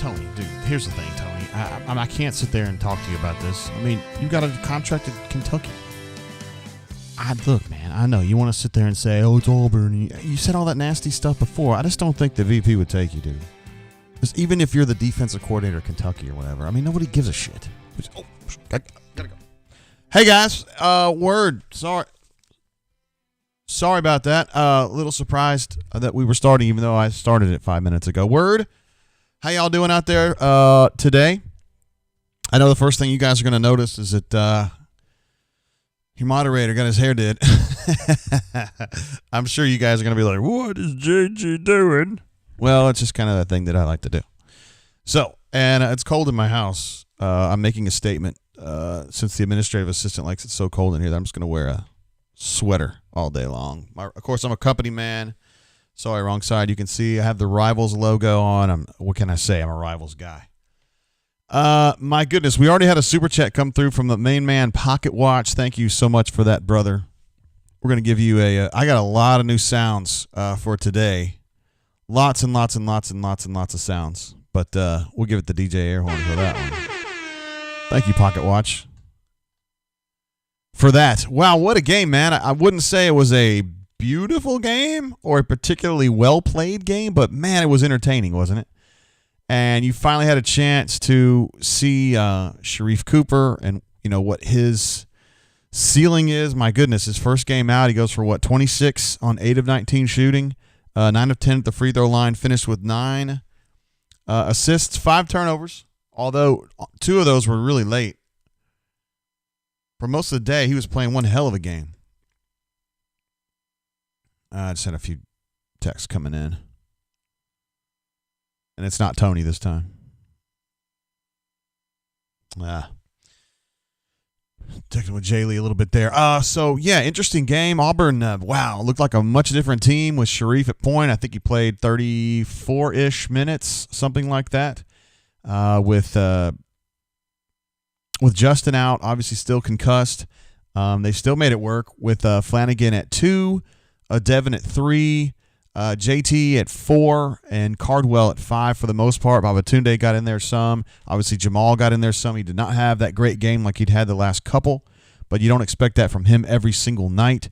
Tony, dude, here's the thing, Tony. I can't sit there and talk to you about this. I mean, you got a contract at Kentucky. Look, man, I know you want to sit there and say, oh, it's Auburn. You said all that nasty stuff before. I just don't think the VP would take you, dude. Just even if you're the defensive coordinator at Kentucky or whatever. I mean, nobody gives a shit. Oh, gotta go. Hey, guys. Word. Sorry about that. A little surprised that we were starting, even though I started it 5 minutes ago. Word. How y'all doing out there today? I know the first thing you guys are going to notice is that your moderator got his hair did. I'm sure you guys are going to be like, what is JG doing? Well, it's just kind of a thing that I like to do. So, and it's cold in my house. I'm making a statement since the administrative assistant likes it so cold in here that I'm just going to wear a sweater all day long. Of course, I'm a company man. Sorry, wrong side. You can see I have the Rivals logo on. What can I say? I'm a Rivals guy. My goodness, we already had a super chat come through from the main man, Pocket Watch. Thank you so much for that, brother. We're going to give you I got a lot of new sounds for today. Lots and lots and lots and lots and lots of sounds. But we'll give it the DJ air horn for that one. Thank you, Pocket Watch, for that. Wow, what a game, man. I wouldn't say it was a beautiful game or a particularly well-played game, but, man, it was entertaining, wasn't it? And you finally had a chance to see Sharife Cooper and, what his ceiling is. My goodness, his first game out, he goes for, 26 on 8 of 19 shooting, 9 of 10 at the free throw line, finished with 9 assists, 5 turnovers, although 2 of those were really late. For most of the day, he was playing one hell of a game. I just had a few texts coming in. And it's not Tony this time. Texting with Jay Lee a little bit there. So, yeah, interesting game. Auburn, looked like a much different team with Sharife at point. I think he played 34-ish minutes, something like that. With Justin out, obviously still concussed. They still made it work with Flanagan at 2, Devin at 3, JT at 4, and Cardwell at 5 for the most part. Babatunde got in there some. Obviously, Jamal got in there some. He did not have that great game like he'd had the last couple, but you don't expect that from him every single night.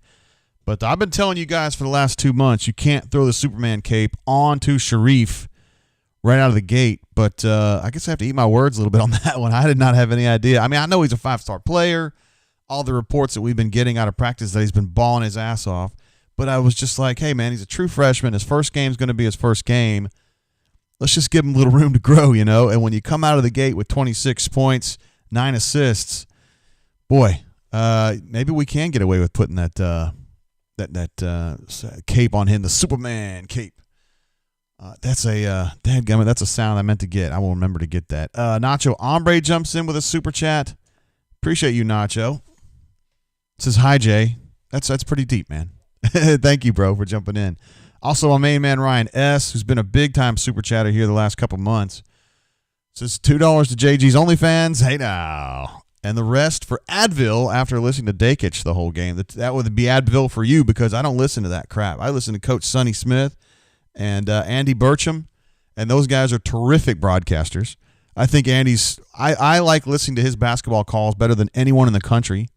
But I've been telling you guys for the last 2 months, you can't throw the Superman cape onto Sharife right out of the gate. But I guess I have to eat my words a little bit on that one. I did not have any idea. I mean, I know he's a 5-star player. All the reports that we've been getting out of practice that he's been balling his ass off. But I was just like, hey, man, he's a true freshman. His first game is going to be his first game. Let's just give him a little room to grow, And when you come out of the gate with 26 points, 9 assists, boy, maybe we can get away with putting that cape on him, the Superman cape. That's a sound I meant to get. I will remember to get that. Nacho Ombre jumps in with a super chat. Appreciate you, Nacho. Says, hi, Jay. That's pretty deep, man. Thank you, bro, for jumping in. Also, my main man, Ryan S., who's been a big-time super chatter here the last couple months, says $2 to JG's OnlyFans. Hey, now. And the rest for Advil after listening to Dakic the whole game. That would be Advil for you because I don't listen to that crap. I listen to Coach Sonny Smith and Andy Burcham, and those guys are terrific broadcasters. I think I like listening to his basketball calls better than anyone in the country.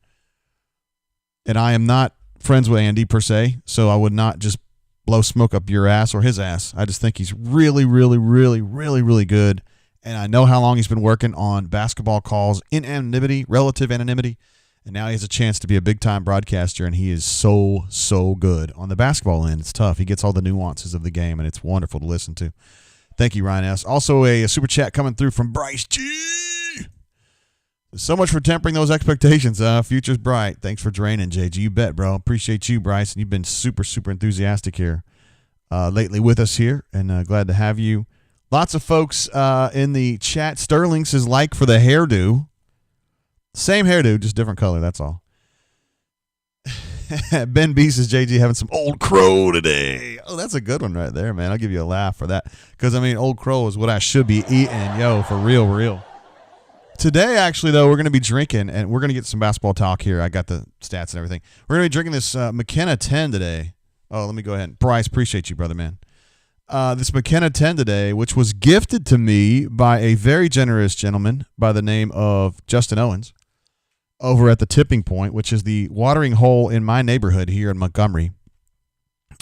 And I am not friends with Andy per se, so I would not just blow smoke up your ass or his ass. I just think he's really, really, really, really, really good. And I know how long he's been working on basketball calls in anonymity, relative anonymity. And now he has a chance to be a big-time broadcaster, and he is so, so good. On the basketball end, it's tough. He gets all the nuances of the game, and it's wonderful to listen to. Thank you, Ryan S. Also, a super chat coming through from Bryce G. So much for tempering those expectations. Future's bright. Thanks for draining, JG. You bet, bro. Appreciate you, Bryce. And you've been super, super enthusiastic here lately with us here, and glad to have you. Lots of folks in the chat. Sterling says, like for the hairdo. Same hairdo, just different color. That's all. Ben B says, JG having some Old Crow today. Oh, that's a good one right there, man. I'll give you a laugh for that. Because, I mean, Old Crow is what I should be eating. Yo, for real, real. Today, actually, though, we're going to be drinking, and we're going to get some basketball talk here. I got the stats and everything. We're going to be drinking this McKenna 10 today. Oh, let me go ahead. Bryce, appreciate you, brother, man. this McKenna 10 today, which was gifted to me by a very generous gentleman by the name of Justin Owens over at the Tipping Point, which is the watering hole in my neighborhood here in Montgomery.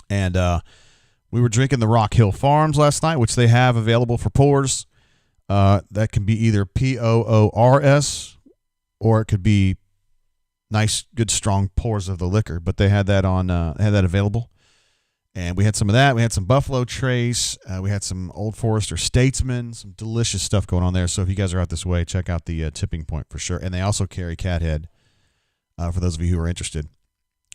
And we were drinking the Rock Hill Farms last night, which they have available for pours. That can be either POORS or it could be nice, good, strong pours of the liquor. But they had that available. And we had some of that. We had some Buffalo Trace. We had some Old Forester Statesman. Some delicious stuff going on there. So if you guys are out this way, check out the Tipping Point for sure. And they also carry Cathead for those of you who are interested.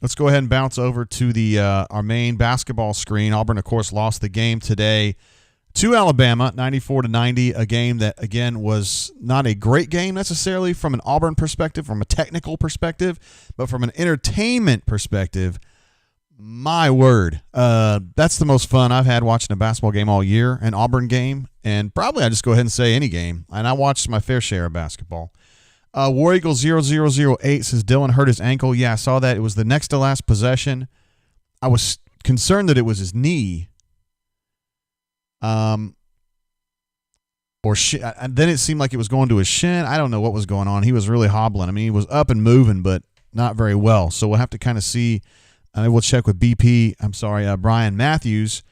Let's go ahead and bounce over to our main basketball screen. Auburn, of course, lost the game today to Alabama, 94-90, a game that, again, was not a great game necessarily from an Auburn perspective, from a technical perspective, but from an entertainment perspective, my word, that's the most fun I've had watching a basketball game all year, an Auburn game, and probably I just go ahead and say any game. And I watched my fair share of basketball. War Eagle 0008 says Dylan hurt his ankle. Yeah, I saw that. It was the next to last possession. I was concerned that it was his knee. Or then it seemed like it was going to his shin. I don't know what was going on. He was really hobbling. I mean, he was up and moving, but not very well. So we'll have to kind of see. We'll check with Brian Matthews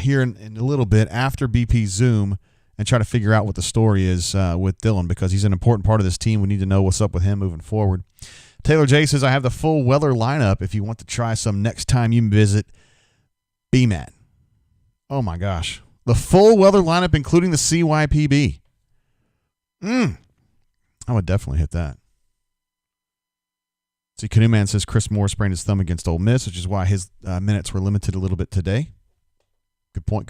here in a little bit after BP Zoom and try to figure out what the story is with Dylan, because he's an important part of this team. We need to know what's up with him moving forward. Taylor J says, I have the full Weller lineup if you want to try some next time you visit BMAT. Oh, my gosh. The full Weller lineup, including the CYPB. I would definitely hit that. See, Canoe Man says Chris Moore sprained his thumb against Ole Miss, which is why his minutes were limited a little bit today. Good point.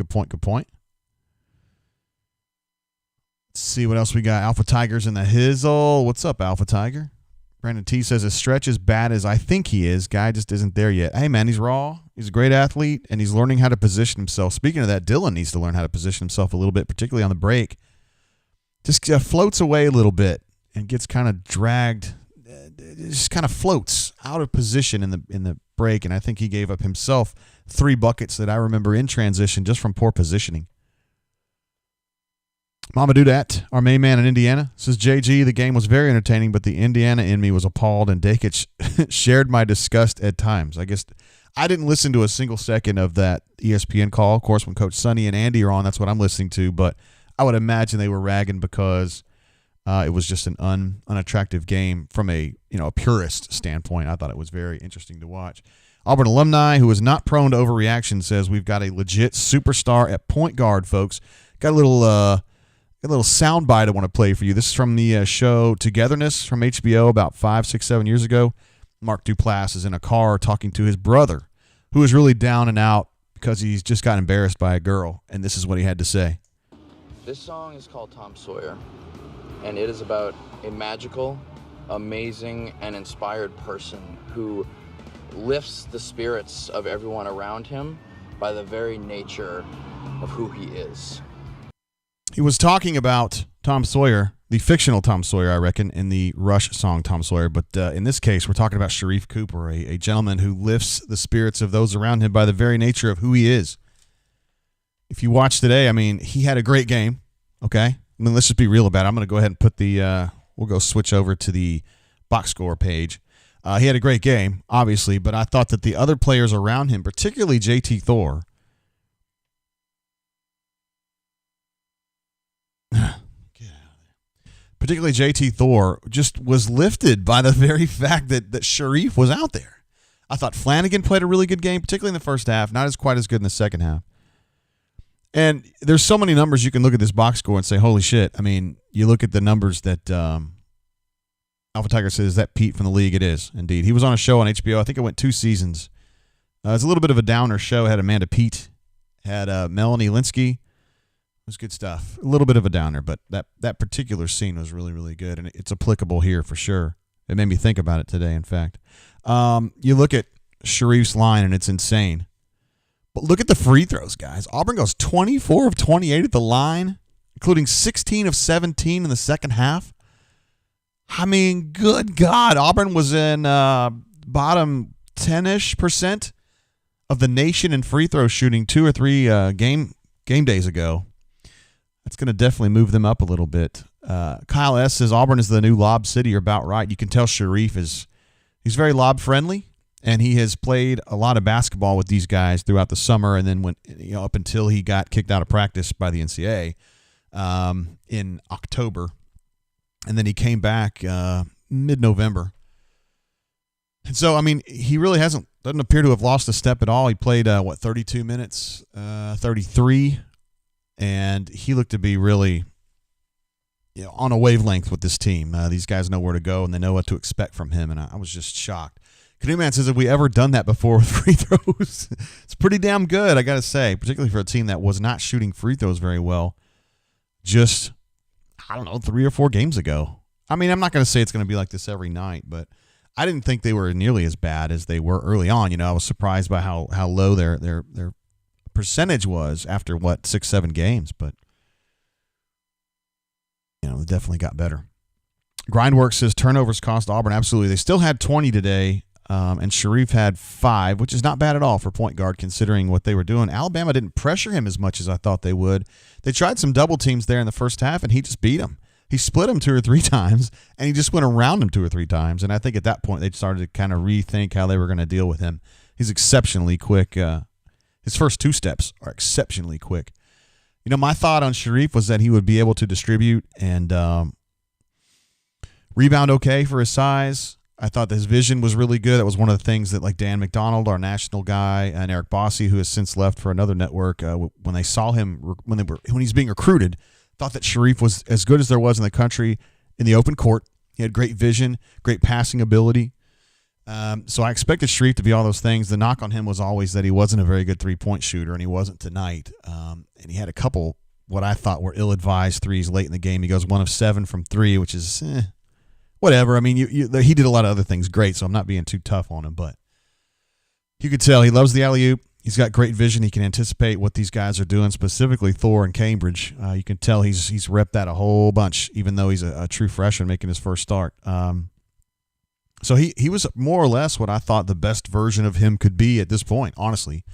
Let's see what else we got. Alpha Tiger's in the hizzle. What's up, Alpha Tiger? Brandon T says his stretch is bad as I think he is. Guy just isn't there yet. Hey, man, he's raw. He's a great athlete, and he's learning how to position himself. Speaking of that, Dylan needs to learn how to position himself a little bit, particularly on the break. Just floats away a little bit and gets kind of dragged. It just kind of floats out of position in the break, and I think he gave up himself 3 buckets that I remember in transition just from poor positioning. Mama Dudat, our main man in Indiana, says, JG, the game was very entertaining, but the Indiana in me was appalled, and Dakic shared my disgust at times. I guess I didn't listen to a single second of that ESPN call. Of course, when Coach Sonny and Andy are on, that's what I'm listening to, but I would imagine they were ragging because it was just an unattractive game from a purist standpoint. I thought it was very interesting to watch. Auburn alumni, who is not prone to overreaction, says we've got a legit superstar at point guard, folks. Got a little soundbite I want to play for you. This is from the show Togetherness from HBO about 5, 6, 7 years ago. Mark Duplass is in a car talking to his brother, who is really down and out because he's just got embarrassed by a girl, and this is what he had to say. This song is called Tom Sawyer, and it is about a magical, amazing, and inspired person who lifts the spirits of everyone around him by the very nature of who he is. He was talking about Tom Sawyer, the fictional Tom Sawyer, I reckon, in the Rush song Tom Sawyer. But in this case, we're talking about Sharife Cooper, a gentleman who lifts the spirits of those around him by the very nature of who he is. If you watch today, I mean, he had a great game, okay? I mean, let's just be real about it. I'm going to go ahead and put we'll go switch over to the box score page. He had a great game, obviously, but I thought that the other players around him, particularly JT Thor, particularly JT Thor, just was lifted by the very fact that Sharife was out there. I thought Flanagan played a really good game, particularly in the first half, not as quite as good in the second half. And there's so many numbers you can look at this box score and say, holy shit. I mean, you look at the numbers that Alpha Tiger says, is that Pete from the league? It is, indeed. He was on a show on HBO. I think it went 2 seasons. It's a little bit of a downer show. It had Amanda Pete, had Melanie Linsky. It was good stuff. A little bit of a downer, but that particular scene was really, really good, and it's applicable here for sure. It made me think about it today, in fact. You look at Sharife's line, and it's insane. But look at the free throws, guys. Auburn goes 24 of 28 at the line, including 16 of 17 in the second half. I mean, good God. Auburn was in bottom 10-ish% of the nation in free throw shooting 2 or 3 game days ago. That's going to definitely move them up a little bit. Kyle S. says Auburn is the new lob city. You're about right. You can tell Sharife he's very lob friendly, and he has played a lot of basketball with these guys throughout the summer, and then up until he got kicked out of practice by the NCAA in October, and then he came back mid-November. And so, I mean, he really doesn't appear to have lost a step at all. He played 32 minutes, 33. And he looked to be really on a wavelength with this team. These guys know where to go, and they know what to expect from him, and I was just shocked. Canoeman says, have we ever done that before with free throws? It's pretty damn good, I got to say, particularly for a team that was not shooting free throws very well just, 3 or 4 games ago. I mean, I'm not going to say it's going to be like this every night, but I didn't think they were nearly as bad as they were early on. I was surprised by how low their percentage was after 6-7 games, but it definitely got better. Grindworks says turnovers cost Auburn. Absolutely. They still had 20 today, and Sharife had 5, which is not bad at all for point guard considering what they were doing. Alabama didn't pressure him as much as I thought they would. They tried some double teams there in the first half, and he just beat them. He split him 2 or 3 times, and he just went around him 2 or 3 times, and I think at that point they started to kind of rethink how they were going to deal with him. He's exceptionally quick. His first 2 steps are exceptionally quick. My thought on Sharife was that he would be able to distribute and rebound okay for his size. I thought that his vision was really good. That was one of the things that Dan McDonald, our national guy, and Eric Bossi, who has since left for another network, when they saw him when he's being recruited, thought that Sharife was as good as there was in the country in the open court. He had great vision, great passing ability. So I expected Sharife to be all those things. The knock on him was always that he wasn't a very good three-point shooter, and he wasn't tonight. And he had a couple what I thought were ill-advised threes late in the game. He goes 1 of 7 from 3, which is whatever. I mean, he did a lot of other things great, so I'm not being too tough on him. But you could tell he loves the alley-oop. He's got great vision. He can anticipate what these guys are doing, specifically Thor and Cambridge. You can tell he's repped that a whole bunch, even though he's a true freshman making his first start. So he was more or less what I thought the best version of him could be at this point, honestly.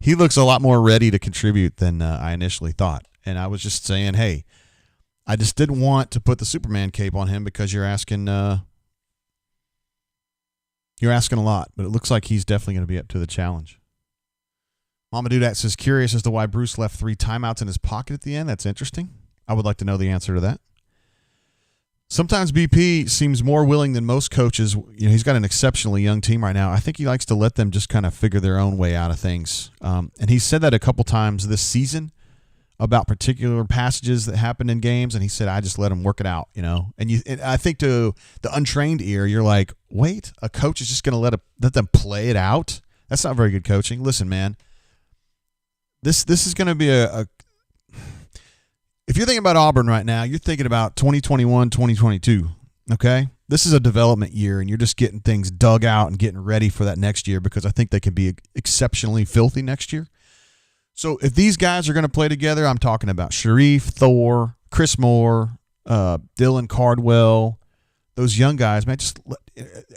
He looks a lot more ready to contribute than I initially thought. And I was just saying, hey, I just didn't want to put the Superman cape on him because you're asking a lot. But it looks like he's definitely going to be up to the challenge. Mama Dudat says, curious as to why Bruce left 3 timeouts in his pocket at the end. That's interesting. I would like to know the answer to that. Sometimes BP seems more willing than most coaches. He's got an exceptionally young team right now. I think he likes to let them just kind of figure their own way out of things. And he said that a couple times this season about particular passages that happened in games, and he said, I just let them work it out, And I think to the untrained ear, you're like, wait, a coach is just going to let them play it out? That's not very good coaching. Listen, man, this is going to be if you're thinking about Auburn right now, you're thinking about 2021, 2022, okay? This is a development year, and you're just getting things dug out and getting ready for that next year because I think they can be exceptionally filthy next year. So if these guys are going to play together, I'm talking about Sharife, Thor, Chris Moore, Dylan Cardwell, those young guys, man,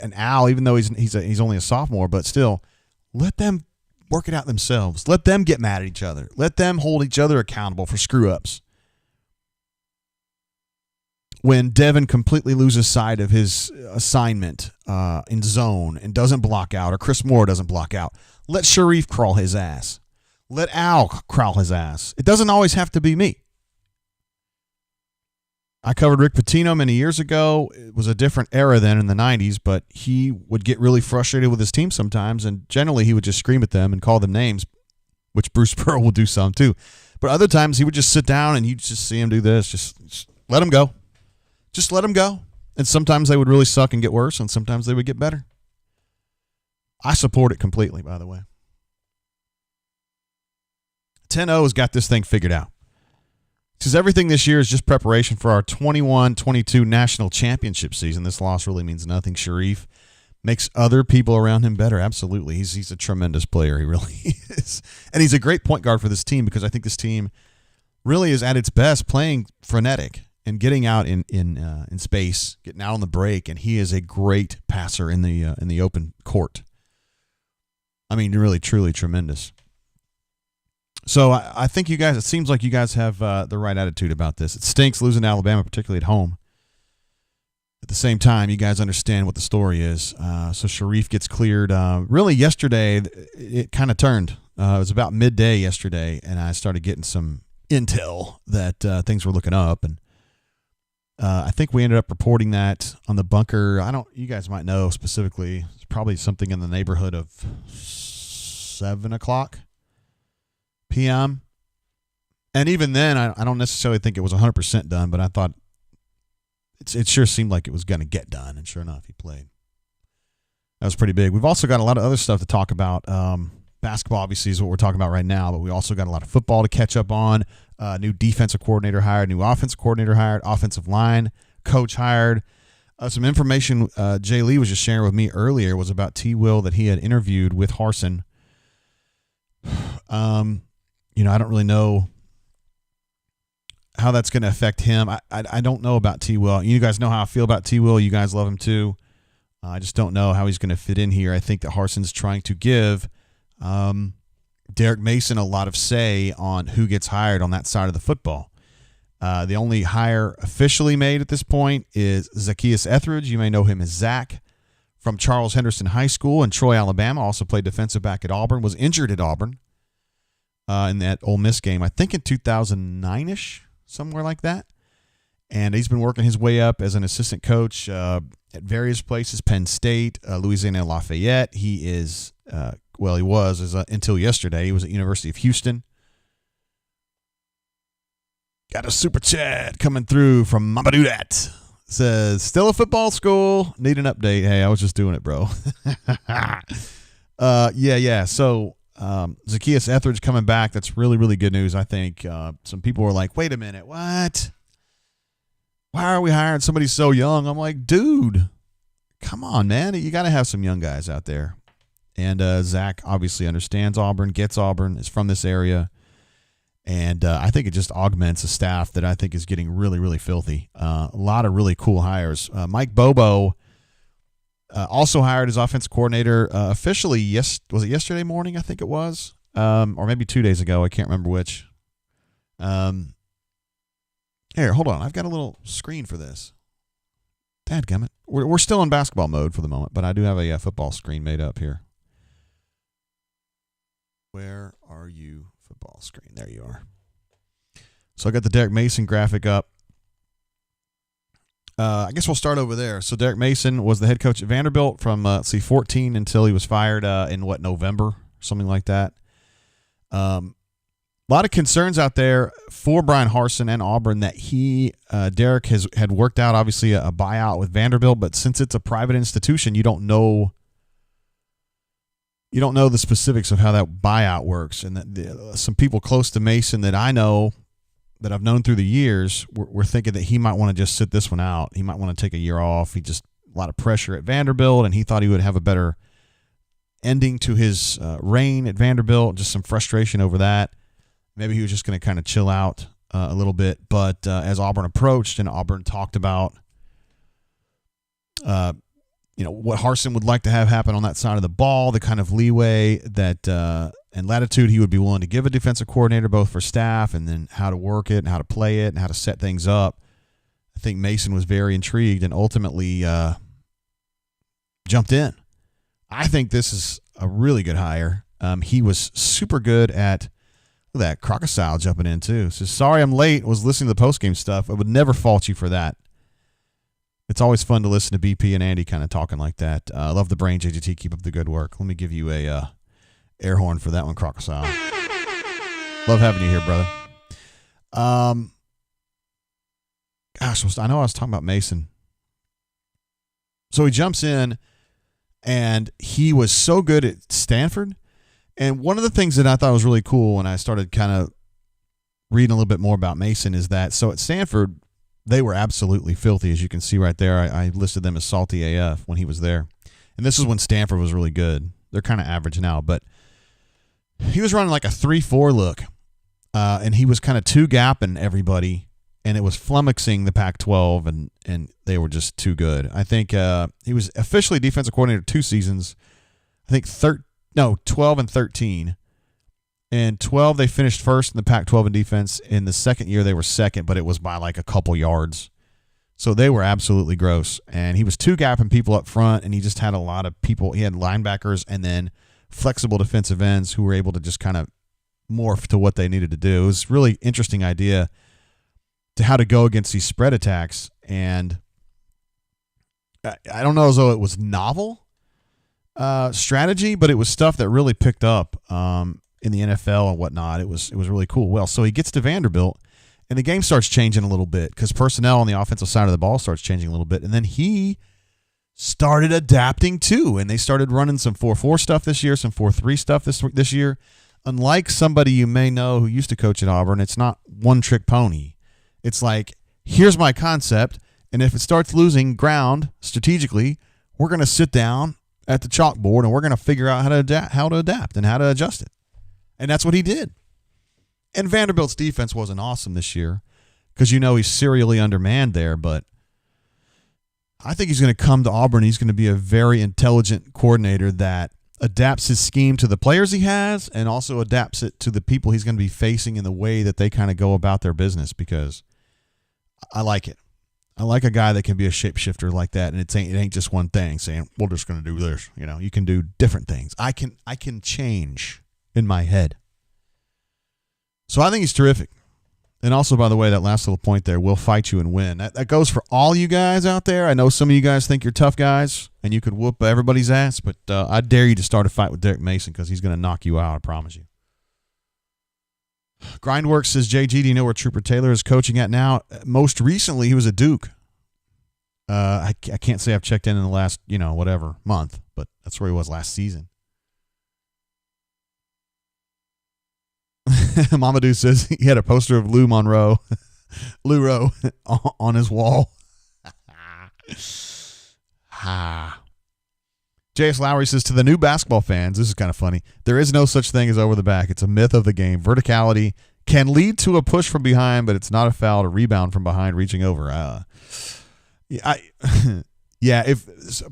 and Al, even though he's only a sophomore, but still, let them work it out themselves. Let them get mad at each other. Let them hold each other accountable for screw-ups. When Devin completely loses sight of his assignment in zone and doesn't block out, or Chris Moore doesn't block out, let Sharife crawl his ass. Let Al crawl his ass. It doesn't always have to be me. I covered Rick Pitino many years ago. It was a different era then in the 90s, but he would get really frustrated with his team sometimes, and generally he would just scream at them and call them names, which Bruce Pearl will do some too. But other times he would just sit down and you'd just see him do this. Just let him go. Just let them go. And sometimes they would really suck and get worse, and sometimes they would get better. I support it completely, by the way. 10-0's got this thing figured out. Because everything this year is just preparation for our 21-22 national championship season. This loss really means nothing. Sharife makes other people around him better. Absolutely. He's a tremendous player. He really is. And he's a great point guard for this team because I think this team really is at its best playing frenetic and getting out in space, getting out on the break, and he is a great passer in the open court. I mean, really, truly tremendous. So I think you guys, it seems like you guys have the right attitude about this. It stinks losing to Alabama, particularly at home. At the same time, you guys understand what the story is. So Sharife gets cleared. Really, yesterday, it kind of turned. It was about midday yesterday, and I started getting some intel that things were looking up. And I think we ended up reporting that on the bunker. You guys might know specifically. It's probably something in the neighborhood of 7 o'clock p.m. And even then, I don't necessarily think it was 100% done, but I thought it sure seemed like it was going to get done, and sure enough, he played. That was pretty big. We've also got a lot of other stuff to talk about. Basketball, obviously, is what we're talking about right now, but we also got a lot of football to catch up on. New defensive coordinator hired, new offensive coordinator hired, offensive line coach hired. Some information Jay Lee was just sharing with me earlier was about T. Will that he had interviewed with Harsin. I don't really know how that's going to affect him. I don't know about T. Will. You guys know how I feel about T. Will. You guys love him too. I just don't know how he's going to fit in here. I think that Harsin's trying to give Derek Mason a lot of say on who gets hired on that side of the football. The only hire officially made at this point is Zacchaeus Etheridge. You may know him as Zach from Charles Henderson High School in Troy, Alabama. Also played defensive back at Auburn. Was injured at Auburn in that Ole Miss game, I think in 2009-ish, somewhere like that. And he's been working his way up as an assistant coach at various places, Penn State, Louisiana Lafayette. He is, he was until yesterday. He was at University of Houston. Got a super chat coming through from Mama Dudat. Says, still a football school. Need an update. Hey, I was just doing it, bro. Yeah. So Zacchaeus Etheridge coming back. That's really, really good news, I think. Some people were like, wait a minute, what? Why are we hiring somebody so young? I'm like, dude, come on, man. You got to have some young guys out there. And Zach obviously understands Auburn, gets Auburn, is from this area. And I think it just augments a staff that I think is getting really, really filthy. A lot of really cool hires. Mike Bobo also hired as offensive coordinator officially, was it yesterday morning, I think it was? Or maybe 2 days ago. I can't remember which. Here, hold on. I've got a little screen for this. Dadgummit. We're still in basketball mode for the moment, but I do have a football screen made up here. Where are you, football screen? There you are. So I got the Derek Mason graphic up. I guess we'll start over there. So Derek Mason was the head coach at Vanderbilt from 14 until he was fired in November, something like that. A lot of concerns out there for Brian Harsin and Auburn that Derek had worked out obviously a buyout with Vanderbilt, but since it's a private institution, you don't know the specifics of how that buyout works. And that some people close to Mason that I know, that I've known through the years, were thinking that he might want to just sit this one out. He might want to take a year off. A lot of pressure at Vanderbilt, and he thought he would have a better ending to his reign at Vanderbilt. Just some frustration over that. Maybe he was just going to kind of chill out a little bit. But as Auburn approached and Auburn talked about what Harsin would like to have happen on that side of the ball, the kind of leeway that and latitude he would be willing to give a defensive coordinator, both for staff and then how to work it and how to play it and how to set things up. I think Mason was very intrigued and ultimately jumped in. I think this is a really good hire. He was super good at that Crocodile jumping in too. So sorry I'm late. Was listening to the postgame stuff. I would never fault you for that. It's always fun to listen to BP and Andy kind of talking like that. I love the brain, JGT. Keep up the good work. Let me give you a air horn for that one, Crocodile. Love having you here, brother. Gosh, I know I was talking about Mason. So he jumps in, and he was so good at Stanford. And one of the things that I thought was really cool when I started kind of reading a little bit more about Mason is that, so at Stanford, they were absolutely filthy, as you can see right there. I listed them as salty AF when he was there. And this is when Stanford was really good. They're kind of average now, but he was running like a 3-4 look, and he was kind of two-gapping everybody, and it was flummoxing the Pac-12, and they were just too good. I think he was officially defensive coordinator 2 seasons. I think No, 12 and 13. In 12, they finished first in the Pac-12 in defense. In the second year, they were second, but it was by like a couple yards. So they were absolutely gross. And he was two-gapping people up front, and he just had a lot of people. He had linebackers and then flexible defensive ends who were able to just kind of morph to what they needed to do. It was a really interesting idea to how to go against these spread attacks. And I don't know as though it was novel strategy, but it was stuff that really picked up in the NFL and whatnot. It was really cool. Well, so he gets to Vanderbilt, and the game starts changing a little bit because personnel on the offensive side of the ball starts changing a little bit. And then he started adapting too, and they started running some 4-4 stuff this year, some 4-3 stuff this year. Unlike somebody you may know who used to coach at Auburn, it's not one-trick pony. It's like, here's my concept, and if it starts losing ground strategically, we're going to sit down at the chalkboard and we're going to figure out how to adapt and how to adjust it. And that's what he did. And Vanderbilt's defense wasn't awesome this year because he's serially undermanned there, but I think he's going to come to Auburn. He's going to be a very intelligent coordinator that adapts his scheme to the players he has and also adapts it to the people he's going to be facing in the way that they kind of go about their business, because I like it. I like a guy that can be a shapeshifter like that, and it ain't just one thing saying, we're just going to do this. You can do different things. I can change in my head. So I think he's terrific. And also, by the way, that last little point there, we'll fight you and win. That goes for all you guys out there. I know some of you guys think you're tough guys and you could whoop everybody's ass, but I dare you to start a fight with Derek Mason because he's going to knock you out, I promise you. Grindworks says, JG, do you know where Trooper Taylor is coaching at now? Most recently, he was at Duke. I can't say I've checked in the last, month, but that's where he was last season. Mamadou says he had a poster of Lou Rowe on his wall. J.S. Lowry says, to the new basketball fans, this is kind of funny, there is no such thing as over the back. It's a myth of the game. Verticality can lead to a push from behind, but it's not a foul to rebound from behind reaching over.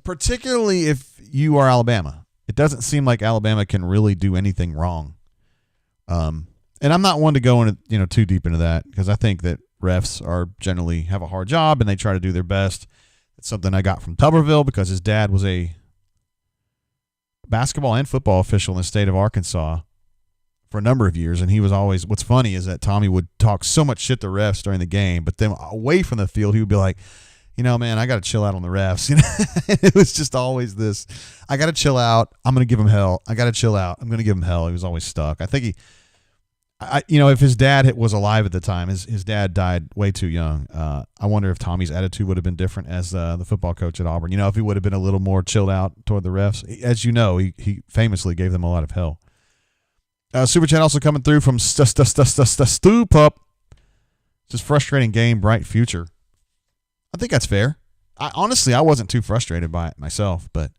Particularly if you are Alabama, it doesn't seem like Alabama can really do anything wrong. And I'm not one to go into, too deep into that because I think that refs generally have a hard job and they try to do their best. It's something I got from Tuberville because his dad was a basketball and football official in the state of Arkansas for a number of years. And he was always, what's funny is that Tommy would talk so much shit to refs during the game, but then away from the field, he would be like, man, I got to chill out on the refs. It was just always this, I got to chill out. I'm going to give him hell. I got to chill out. I'm going to give him hell. He was always stuck. I think if his dad was alive at the time, his dad died way too young. I wonder if Tommy's attitude would have been different as the football coach at Auburn. If he would have been a little more chilled out toward the refs. As you know, he famously gave them a lot of hell. Super Chat also coming through from Stu Pup. Just frustrating game, bright future. I think that's fair. Honestly, I wasn't too frustrated by it myself, but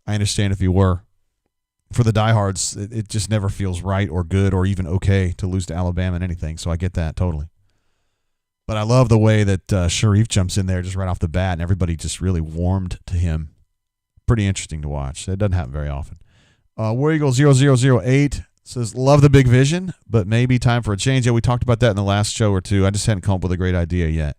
I understand if you were. For the diehards, it just never feels right or good or even okay to lose to Alabama in anything, so I get that totally. But I love the way that Sharife jumps in there just right off the bat, and everybody just really warmed to him. Pretty interesting to watch. That doesn't happen very often. War Eagle 0008 says, love the big vision, but maybe time for a change. Yeah, we talked about that in the last show or two. I just hadn't come up with a great idea yet.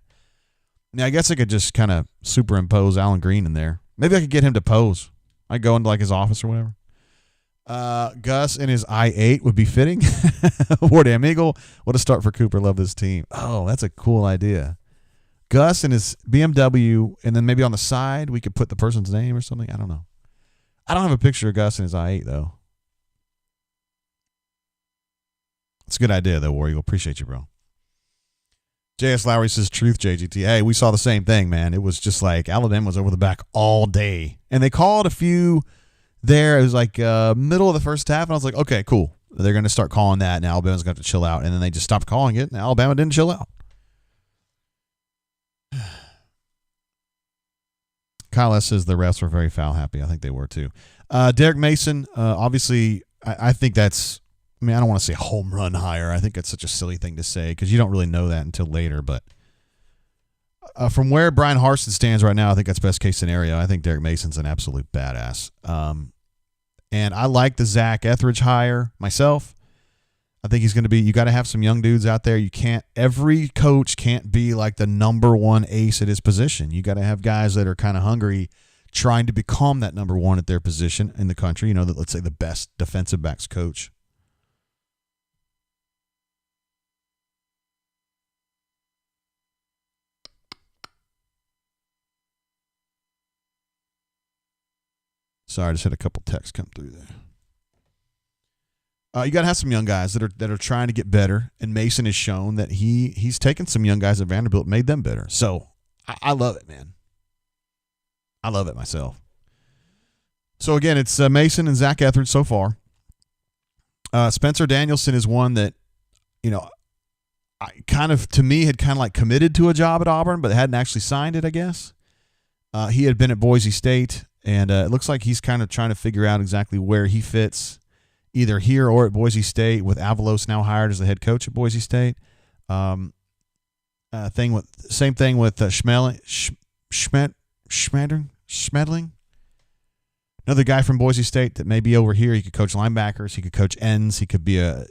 Now, I guess I could just kind of superimpose Alan Green in there. Maybe I could get him to pose. I'd go into like his office or whatever. Gus in his I-8 would be fitting. War Damn Eagle. What a start for Cooper. Love this team. Oh, that's a cool idea. Gus in his BMW, and then maybe on the side we could put the person's name or something. I don't know. I don't have a picture of Gus in his I-8, though. It's a good idea, though, War Eagle. Appreciate you, bro. J.S. Lowry says, truth, JGT. Hey, we saw the same thing, man. It was just like Alabama was over the back all day. And they called a few there. It was like middle of the first half, and I was like, okay, cool. They're going to start calling that, and Alabama's going to have to chill out. And then they just stopped calling it, and Alabama didn't chill out. Kyle S. says the refs were very foul happy. I think they were too. Derek Mason, obviously, I think that's, I don't want to say home run hire. I think that's such a silly thing to say because you don't really know that until later. But from where Brian Harsin stands right now, I think that's best case scenario. I think Derek Mason's an absolute badass. And I like the Zach Etheridge hire myself. I think he's going to be, you got to have some young dudes out there. Every coach can't be like the number one ace at his position. You got to have guys that are kind of hungry, trying to become that number one at their position in the country. Let's say the best defensive backs coach. Sorry, I just had a couple texts come through there. You got to have some young guys that are trying to get better, and Mason has shown that he's taken some young guys at Vanderbilt, made them better. So I love it, man. I love it myself. So again, it's Mason and Zach Etheridge so far. Spencer Danielson is one that, had kind of committed to a job at Auburn, but hadn't actually signed it, I guess. He had been at Boise State, and it looks like he's kind of trying to figure out exactly where he fits, either here or at Boise State, with Avalos now hired as the head coach at Boise State. Same thing with Schmedling. Another guy from Boise State that may be over here. He could coach linebackers. He could coach ends. He could be I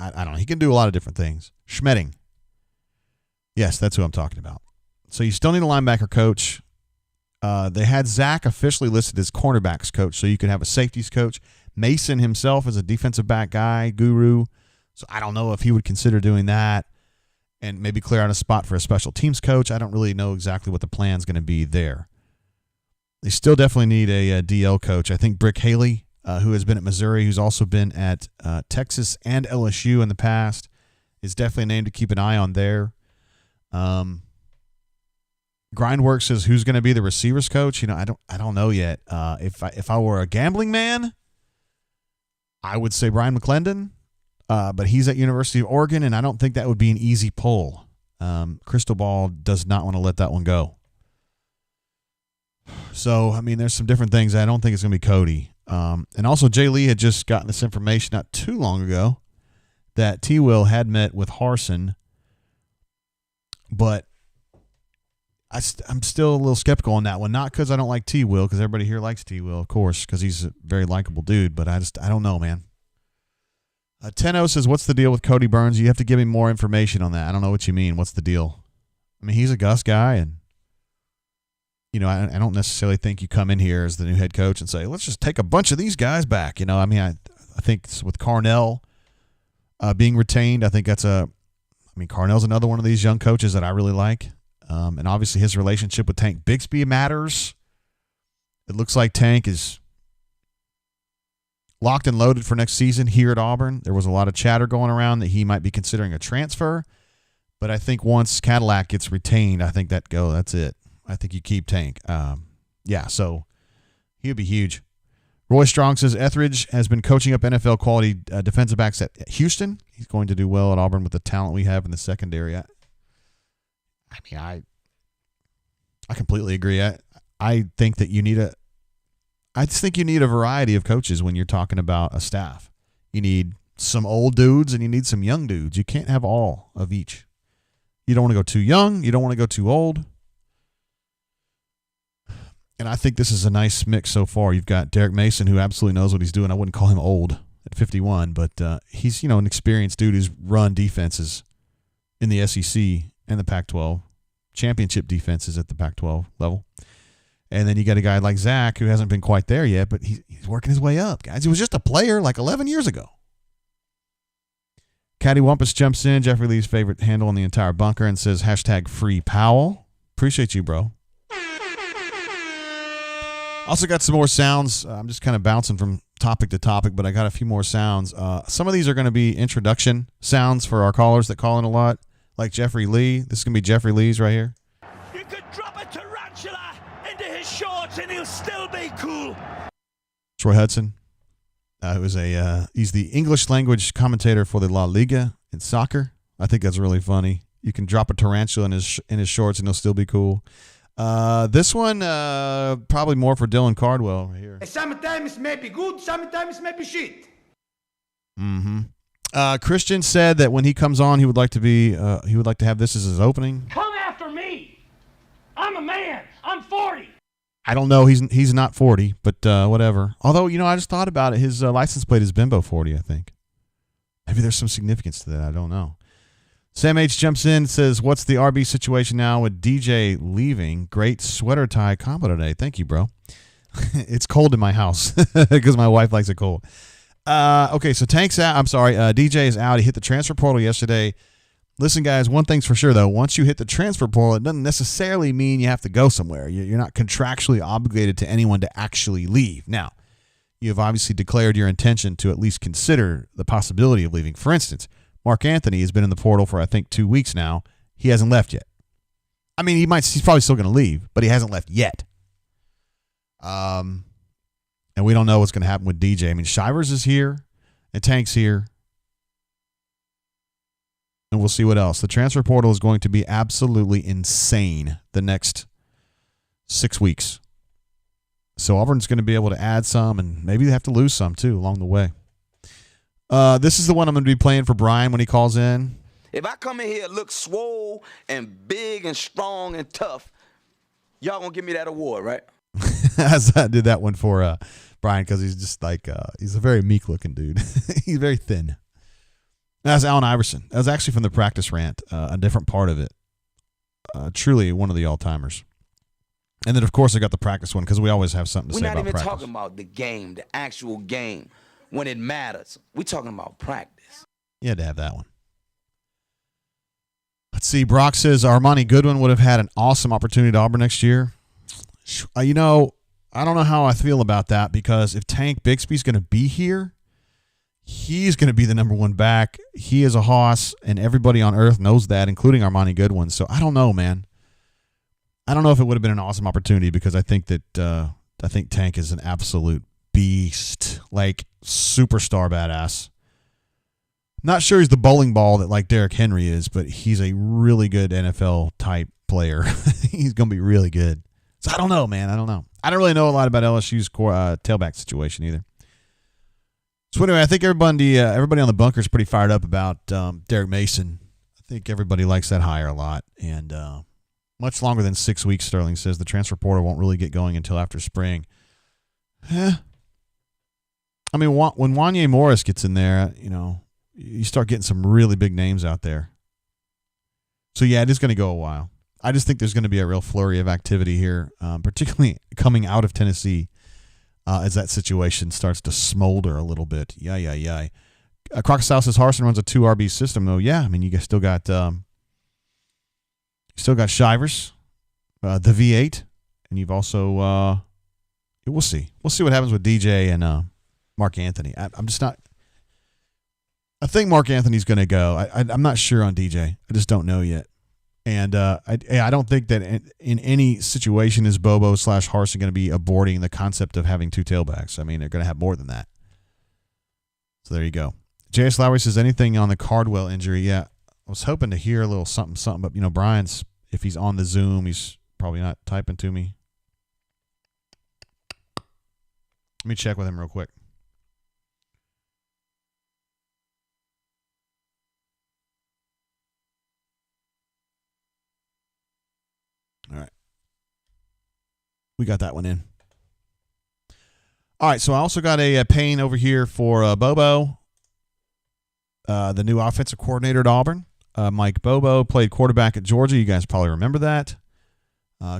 don't know. He can do a lot of different things. Schmedding. Yes, that's who I'm talking about. So you still need a linebacker coach. They had Zach officially listed as cornerbacks coach, so you could have a safeties coach. Mason himself is a defensive back guy, guru. So I don't know if he would consider doing that and maybe clear out a spot for a special teams coach. I don't really know exactly what the plan's going to be there. They still definitely need a DL coach. I think Brick Haley, who has been at Missouri, who's also been at Texas and LSU in the past, is definitely a name to keep an eye on there. Grindworks says who's going to be the receivers coach. I don't know yet. If I were a gambling man, I would say Brian McClendon, but he's at University of Oregon, and I don't think that would be an easy pull. Crystal Ball does not want to let that one go. So, there's some different things. I don't think it's going to be Cody. And also, Jay Lee had just gotten this information not too long ago that T. Will had met with Harsin, but I'm still a little skeptical on that one. Not because I don't like T. Will, because everybody here likes T. Will, of course, because he's a very likable dude. But I don't know, man. Tenno says, what's the deal with Cody Burns? You have to give me more information on that. I don't know what you mean. What's the deal? He's a Gus guy, and I don't necessarily think you come in here as the new head coach and say, let's just take a bunch of these guys back. I think with Carnell being retained, I think Carnell's another one of these young coaches that I really like. And obviously his relationship with Tank Bixby matters. It looks like Tank is locked and loaded for next season here at Auburn. There was a lot of chatter going around that he might be considering a transfer. But I think once Cadillac gets retained, I think that's it. I think you keep Tank. So he would be huge. Roy Strong says Etheridge has been coaching up NFL quality defensive backs at Houston. He's going to do well at Auburn with the talent we have in the secondary. I completely agree. I think that you need a variety of coaches when you're talking about a staff. You need some old dudes and you need some young dudes. You can't have all of each. You don't want to go too young. You don't want to go too old. And I think this is a nice mix so far. You've got Derek Mason, who absolutely knows what he's doing. I wouldn't call him old at 51, but he's an experienced dude who's run defenses in the SEC and the Pac-12, championship defenses at the Pac-12 level. And then you got a guy like Zach, who hasn't been quite there yet, but he's working his way up, guys. He was just a player like 11 years ago. Caddy Wumpus jumps in, Jeffrey Lee's favorite handle in the entire bunker, and says #free Powell. Appreciate you, bro. Also got some more sounds. I'm just kind of bouncing from topic to topic, but I got a few more sounds. Some of these are going to be introduction sounds for our callers that call in a lot, like Jeffrey Lee. This is going to be Jeffrey Lee's right here. You could drop a tarantula into his shorts and he'll still be cool. Troy Hudson, he's the English language commentator for the La Liga in soccer. I think that's really funny. You can drop a tarantula in his shorts and he'll still be cool. This one, probably more for Dylan Cardwell right here. Sometimes may be good, sometimes may be shit. Christian said that when he comes on, he would like to have this as his opening. Come after me. I'm a man. I'm 40. I don't know. He's not 40, but whatever. Although, I just thought about it. His license plate is Bimbo 40, I think. Maybe there's some significance to that. I don't know. Sam H. jumps in and says, what's the RB situation now with DJ leaving? Great sweater tie combo today. Thank you, bro. It's cold in my house because my wife likes it cold. Okay, so Tank's out. I'm sorry. DJ is out. He hit the transfer portal yesterday. Listen, guys, one thing's for sure, though. Once you hit the transfer portal, it doesn't necessarily mean you have to go somewhere. You're not contractually obligated to anyone to actually leave. Now, you have obviously declared your intention to at least consider the possibility of leaving. For instance, Mark Anthony has been in the portal for, I think, 2 weeks now. He hasn't left yet. I mean, he's probably still going to leave, but he hasn't left yet. And we don't know what's going to happen with DJ. I mean, Shivers is here, and Tank's here. And we'll see what else. The transfer portal is going to be absolutely insane the next 6 weeks. So Auburn's going to be able to add some, and maybe they have to lose some, too, along the way. This is the one I'm going to be playing for Brian when he calls in. If I come in here look swole and big and strong and tough, y'all going to give me that award, right? I did that one for Brian because he's just like, he's a very meek-looking dude. He's very thin. That's Allen Iverson. That was actually from the practice rant, a different part of it. Truly one of the all-timers. And then, of course, I got the practice one because we always have something to say about practice. We're not even talking about the game, the actual game, when it matters. We're talking about practice. You had to have that one. Let's see. Brock says Armani Goodwin would have had an awesome opportunity to Auburn next year. I don't know how I feel about that because if Tank Bixby's going to be here, he's going to be the number one back. He is a hoss, and everybody on earth knows that, including Armani Goodwin. So I don't know, man. I don't know if it would have been an awesome opportunity because I think Tank is an absolute beast, like superstar badass. Not sure he's the bowling ball that like Derrick Henry is, but he's a really good NFL type player. He's going to be really good. So I don't know, man. I don't know. I don't really know a lot about LSU's tailback situation either. So anyway, I think everybody on the bunker is pretty fired up about Derek Mason. I think everybody likes that hire a lot. And much longer than 6 weeks, Sterling says. The transfer portal won't really get going until after spring. I mean, when Wanye Morris gets in there, you start getting some really big names out there. So, yeah, it is going to go a while. I just think there's going to be a real flurry of activity here, particularly coming out of Tennessee. As that situation starts to smolder a little bit. Yeah. Crocodile says Harsin runs a 2 RB system, though. Yeah, I mean, you guys still got Shivers, the V8, and you've also we'll see. We'll see what happens with DJ and Mark Anthony. I'm just not. I think Mark Anthony's going to go. I'm not sure on DJ. I just don't know yet. And I don't think that in any situation is Bobo / Harsin going to be aborting the concept of having 2 tailbacks. I mean, they're going to have more than that. So there you go. J.S. Lowry says anything on the Cardwell injury. Yeah, I was hoping to hear a little something. But, Brian's, if he's on the Zoom, he's probably not typing to me. Let me check with him real quick. All right. We got that one in. All right, so I also got a Payne over here for Bobo, the new offensive coordinator at Auburn. Mike Bobo played quarterback at Georgia. You guys probably remember that.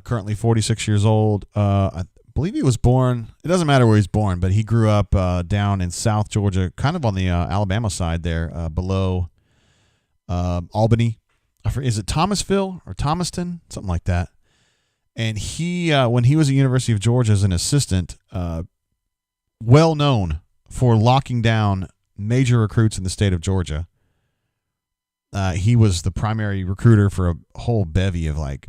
Currently 46 years old. I believe he was born. It doesn't matter where he's born, but he grew up down in South Georgia, kind of on the Alabama side there, below Albany. Is it Thomasville or Thomaston? Something like that. And he, when he was at University of Georgia as an assistant, well known for locking down major recruits in the state of Georgia. He was the primary recruiter for a whole bevy of like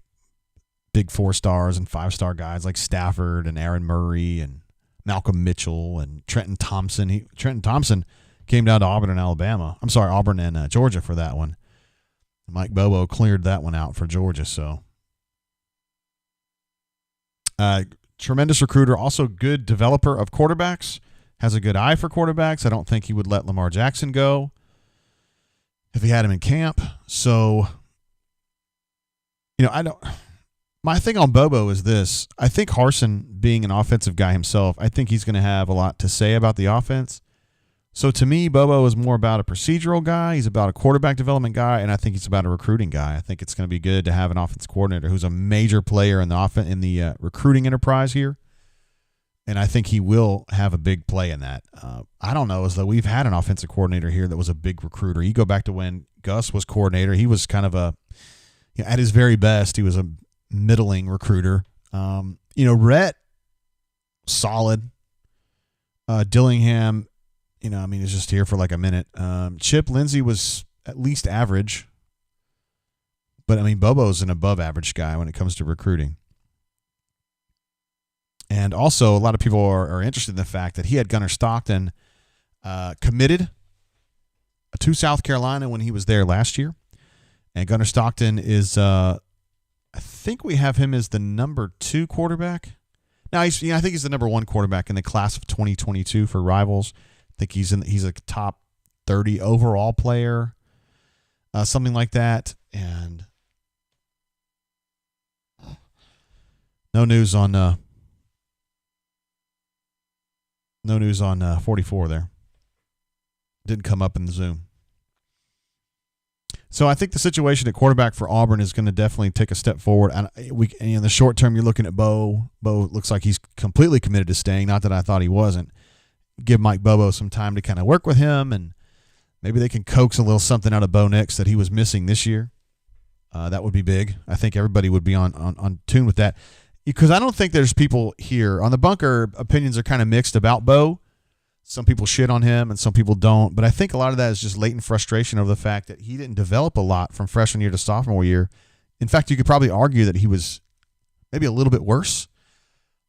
big 4-stars and 5-star guys like Stafford and Aaron Murray and Malcolm Mitchell and Trenton Thompson. Trenton Thompson came down to Auburn and Georgia for that one. Mike Bobo cleared that one out for Georgia, so. Tremendous recruiter, also good developer of quarterbacks, has a good eye for quarterbacks. I don't think he would let Lamar Jackson go if he had him in camp. So, I don't My thing on Bobo is this. I think Harsin, being an offensive guy himself, I think he's going to have a lot to say about the offense. So to me, Bobo is more about a procedural guy. He's about a quarterback development guy, and I think he's about a recruiting guy. I think it's going to be good to have an offense coordinator who's a major player in the recruiting enterprise here. And I think he will have a big play in that. I don't know, as though we've had an offensive coordinator here that was a big recruiter. You go back to when Gus was coordinator, he was kind of at his very best, he was a middling recruiter. Rhett, solid. Dillingham, is just here for like a minute. Chip Lindsey was at least average. But, Bobo's an above-average guy when it comes to recruiting. And also, a lot of people are interested in the fact that he had Gunnar Stockton committed to South Carolina when he was there last year. And Gunnar Stockton is, I think we have him as the number 2 quarterback. Now, I think he's the number 1 quarterback in the class of 2022 for Rivals. I think he's a top 30 overall player, something like that. And no news on 44 there. Didn't come up in the Zoom. So I think the situation at quarterback for Auburn is going to definitely take a step forward. And in the short term, you're looking at Bo. Bo looks like he's completely committed to staying. Not that I thought he wasn't. Give Mike Bobo some time to kind of work with him, and maybe they can coax a little something out of Bo Nix that he was missing this year. That would be big. I think everybody would be on tune with that. Because I don't think there's people here. On the bunker, opinions are kind of mixed about Bo. Some people shit on him and some people don't. But I think a lot of that is just latent frustration over the fact that he didn't develop a lot from freshman year to sophomore year. In fact, you could probably argue that he was maybe a little bit worse.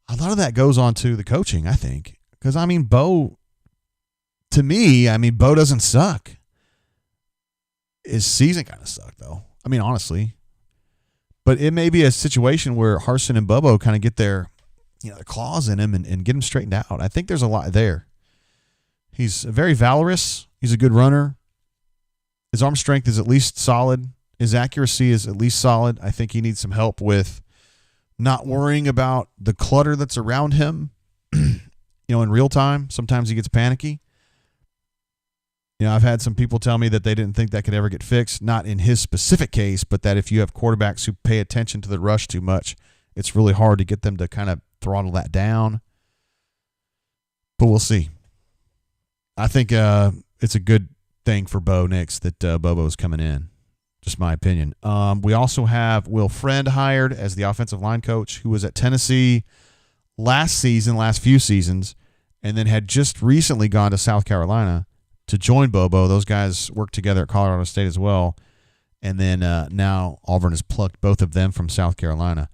A lot of that goes on to the coaching, I think. Because, Bo, to me, Bo doesn't suck. His season kind of sucked, though. Honestly. But it may be a situation where Harsin and Bobo kind of get their claws in him and get him straightened out. I think there's a lot there. He's very valorous. He's a good runner. His arm strength is at least solid. His accuracy is at least solid. I think he needs some help with not worrying about the clutter that's around him, in real time. Sometimes he gets panicky. I've had some people tell me that they didn't think that could ever get fixed, not in his specific case, but that if you have quarterbacks who pay attention to the rush too much, it's really hard to get them to kind of throttle that down. But we'll see. I think it's a good thing for Bo Nix that Bobo's coming in. Just my opinion. We also have Will Friend hired as the offensive line coach, who was at Tennessee last few seasons, and then had just recently gone to South Carolina to join Bobo. Those guys worked together at Colorado State as well. And then now Auburn has plucked both of them from South Carolina,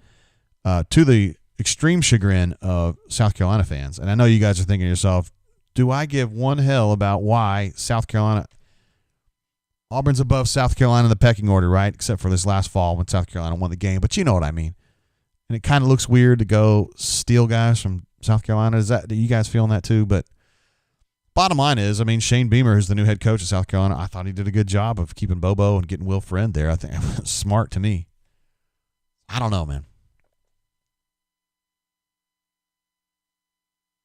to the extreme chagrin of South Carolina fans. And I know you guys are thinking to yourself, do I give one hell about why Auburn's above South Carolina in the pecking order, right? Except for this last fall when South Carolina won the game. But you know what I mean. And it kind of looks weird to go steal guys from South Carolina. Are you guys feeling that too? But bottom line is, Shane Beamer, who's the new head coach of South Carolina, I thought he did a good job of keeping Bobo and getting Will Friend there. I think it was smart to me. I don't know, man.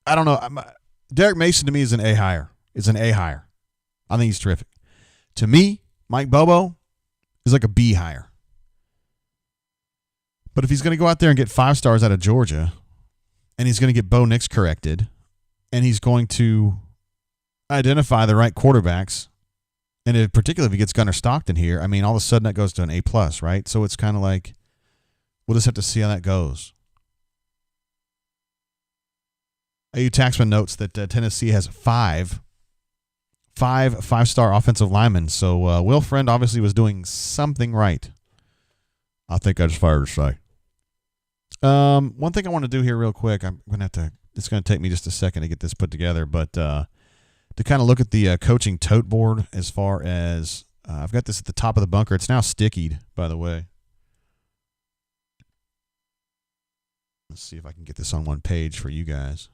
I don't know. Derek Mason to me is an A hire. I think he's terrific. To me, Mike Bobo is like a B hire. But if he's going to go out there and get 5 stars out of Georgia, and he's going to get Bo Nix corrected, and he's going to identify the right quarterbacks, and particularly if he gets Gunnar Stockton here, all of a sudden that goes to an A+, right? So it's kind of like, we'll just have to see how that goes. AU Taxman notes that Tennessee has 5 5-star offensive linemen. So Will Friend obviously was doing something right. I think I just fired a say. One thing I want to do here real quick, it's going to take me just a second to get this put together, but to kind of look at the coaching tote board as far as, I've got this at the top of the bunker. It's now stickied, by the way. Let's see if I can get this on one page for you guys.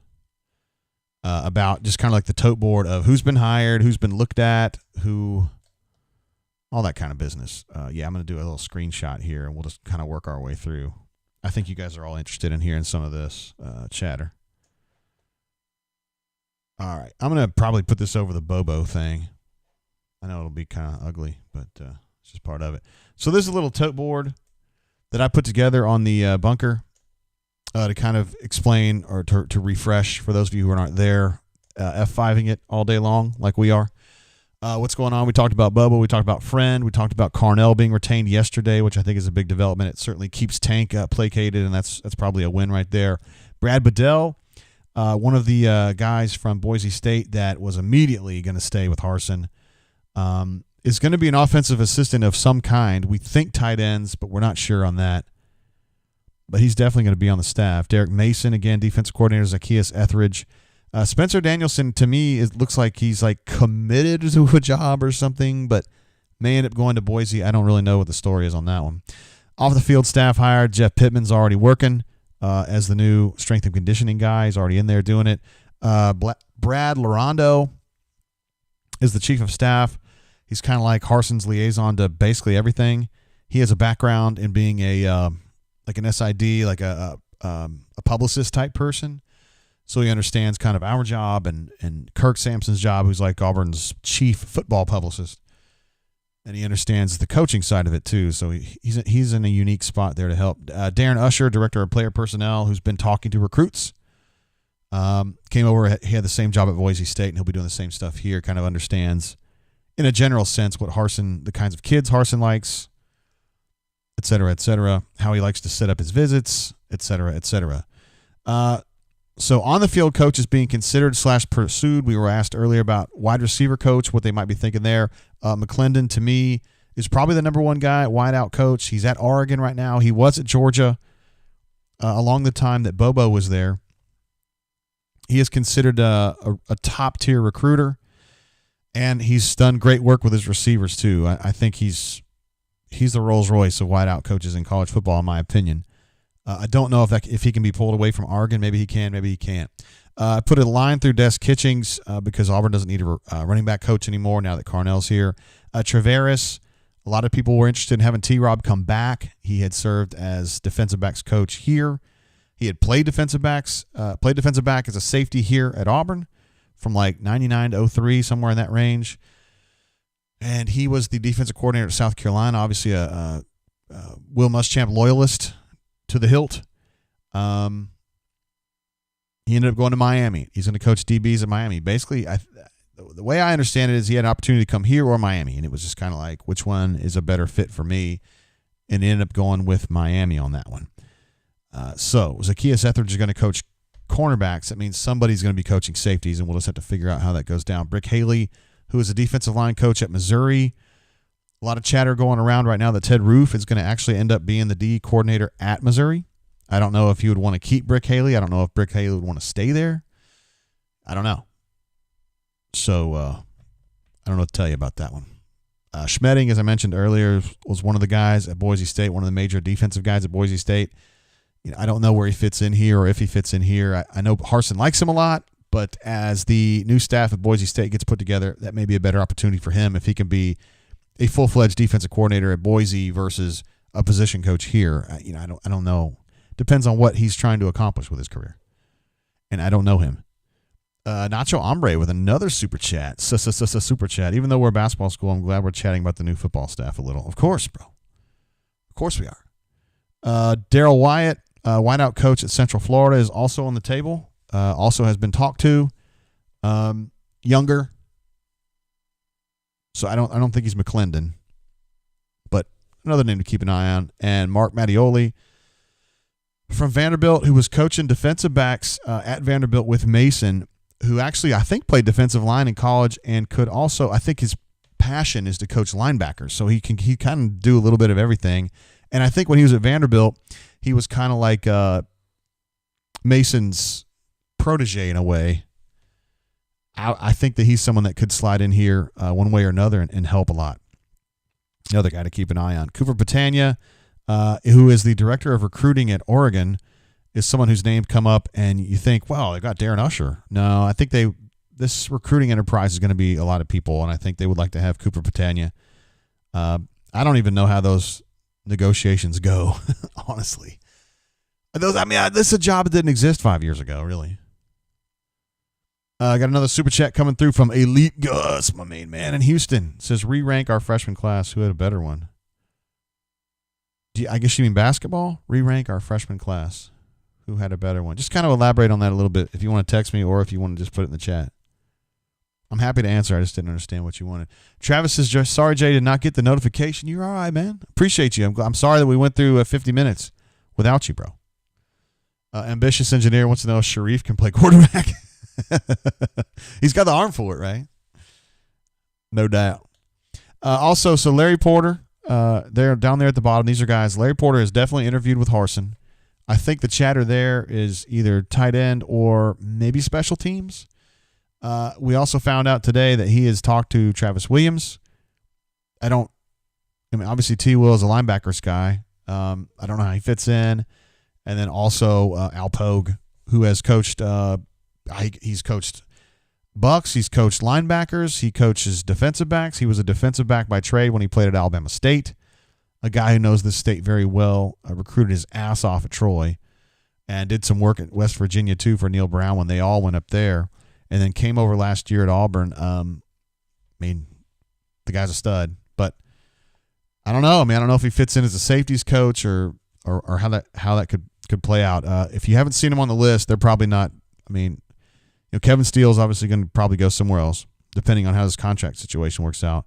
About just kind of like the tote board of who's been hired, who's been looked at, all that kind of business. I'm going to do a little screenshot here, and we'll just kind of work our way through. I think you guys are all interested in hearing some of this chatter. All right. I'm going to probably put this over the Bobo thing. I know it'll be kind of ugly, but it's just part of it. So this is a little tote board that I put together on the bunker to kind of explain or to refresh for those of you who are not there, F5ing it all day long like we are. What's going on? We talked about Bubba. We talked about Friend. We talked about Carnell being retained yesterday, which I think is a big development. It certainly keeps Tank placated, and that's probably a win right there. Brad Bedell, one of the guys from Boise State that was immediately going to stay with Harsin, is going to be an offensive assistant of some kind. We think tight ends, but we're not sure on that. But he's definitely going to be on the staff. Derek Mason, again, defensive coordinator, Zacchaeus Etheridge. Spencer Danielson, to me, it looks like he's like committed to a job or something, but may end up going to Boise. I don't really know what the story is on that one. Off the field staff hired. Jeff Pittman's already working as the new strength and conditioning guy. He's already in there doing it. Brad Lorando is the chief of staff. He's kind of like Harsin's liaison to basically everything. He has a background in being a like an SID, like a publicist type person. So he understands kind of our job and Kirk Sampson's job, who's like Auburn's chief football publicist. And he understands the coaching side of it too. So he's in a unique spot there to help. Darren Usher, director of player personnel, who's been talking to recruits, came over. He had the same job at Boise State, and he'll be doing the same stuff here. Kind of understands, in a general sense, what Harsin, the kinds of kids Harsin likes, et cetera, how he likes to set up his visits, et cetera. So on the field coach is being considered / pursued. We were asked earlier about wide receiver coach, what they might be thinking there. McClendon, to me, is probably the number one guy, wide out coach. He's at Oregon right now. He was at Georgia along the time that Bobo was there. He is considered a top-tier recruiter, and he's done great work with his receivers too. I think he's the Rolls-Royce of wide out coaches in college football, in my opinion. I don't know if he can be pulled away from Oregon. Maybe he can. Maybe he can't. I put a line through Des Kitchings because Auburn doesn't need a running back coach anymore now that Carnell's here. Treveris, a lot of people were interested in having T-Rob come back. He had served as defensive backs coach here. He had played defensive back as a safety here at Auburn from like 99 to 03, somewhere in that range. And he was the defensive coordinator at South Carolina, obviously a Will Muschamp loyalist to the hilt. He ended up going to Miami. He's going to coach DBs at Miami. Basically, the way I understand it is he had an opportunity to come here or Miami, and it was just kind of like, which one is a better fit for me? And ended up going with Miami on that one. So Zacchaeus Etheridge is going to coach cornerbacks. That means somebody's going to be coaching safeties, and we'll just have to figure out how that goes down. Brick Haley, who is a defensive line coach at Missouri. A lot of chatter going around right now that Ted Roof is going to actually end up being the D coordinator at Missouri. I don't know if he would want to keep Brick Haley. I don't know if Brick Haley would want to stay there. I don't know. So I don't know what to tell you about that one. Schmedding, as I mentioned earlier, was one of the guys at Boise State, one of the major defensive guys at Boise State. I don't know where he fits in here or if he fits in here. I know Harsin likes him a lot, but as the new staff at Boise State gets put together, that may be a better opportunity for him if he can be a full-fledged defensive coordinator at Boise versus a position coach here. I don't know. Depends on what he's trying to accomplish with his career. And I don't know him. Nacho Hombre with another super chat. Super chat. Even though we're a basketball school, I'm glad we're chatting about the new football staff a little. Of course, bro. Of course we are. Daryl Wyatt, wideout coach at Central Florida, is also on the table. Also has been talked to. Younger. So I don't think he's McClendon, but another name to keep an eye on. And Mark Mattioli from Vanderbilt, who was coaching defensive backs at Vanderbilt with Mason, who actually I think played defensive line in college and could also, I think his passion is to coach linebackers. So he kind of do a little bit of everything. And I think when he was at Vanderbilt, he was kind of like Mason's protege in a way. I think that he's someone that could slide in here one way or another and help a lot. Another guy to keep an eye on. Cooper Patania, who is the director of recruiting at Oregon, is someone whose name come up and you think, well, they got Darren Usher. No, I think this recruiting enterprise is going to be a lot of people, and I think they would like to have Cooper Patania. I don't even know how those negotiations go, honestly. This is a job that didn't exist 5 years ago, really. I got another super chat coming through from Elite Gus, my main man in Houston. It says, re-rank our freshman class. Who had a better one? I guess you mean basketball? Re-rank our freshman class. Who had a better one? Just kind of elaborate on that a little bit if you want to text me or if you want to just put it in the chat. I'm happy to answer. I just didn't understand what you wanted. Travis says, sorry, Jay, did not get the notification. You're all right, man. Appreciate you. I'm sorry that we went through 50 minutes without you, bro. Ambitious Engineer wants to know if Sharife can play quarterback. He's got the arm for it, right? No doubt. Also, so Larry Porter, they're down there at the bottom. These are guys. Larry Porter is definitely interviewed with Harsin. I think the chatter there is either tight end or maybe special teams. We also found out today that he has talked to Travis Williams. Obviously T. Will is a linebackers guy. I don't know how he fits in. And then also Al Pogue, who has coached he's coached Bucks, he's coached linebackers, he coaches defensive backs. He was a defensive back by trade when he played at Alabama State. A guy who knows this state very well, recruited his ass off at Troy and did some work at West Virginia too for Neil Brown when they all went up there, and then came over last year at Auburn. The guy's a stud, but I don't know. I don't know if he fits in as a safeties coach or how that could play out. If you haven't seen him on the list, they're probably not. Kevin Steele's obviously going to probably go somewhere else, depending on how his contract situation works out.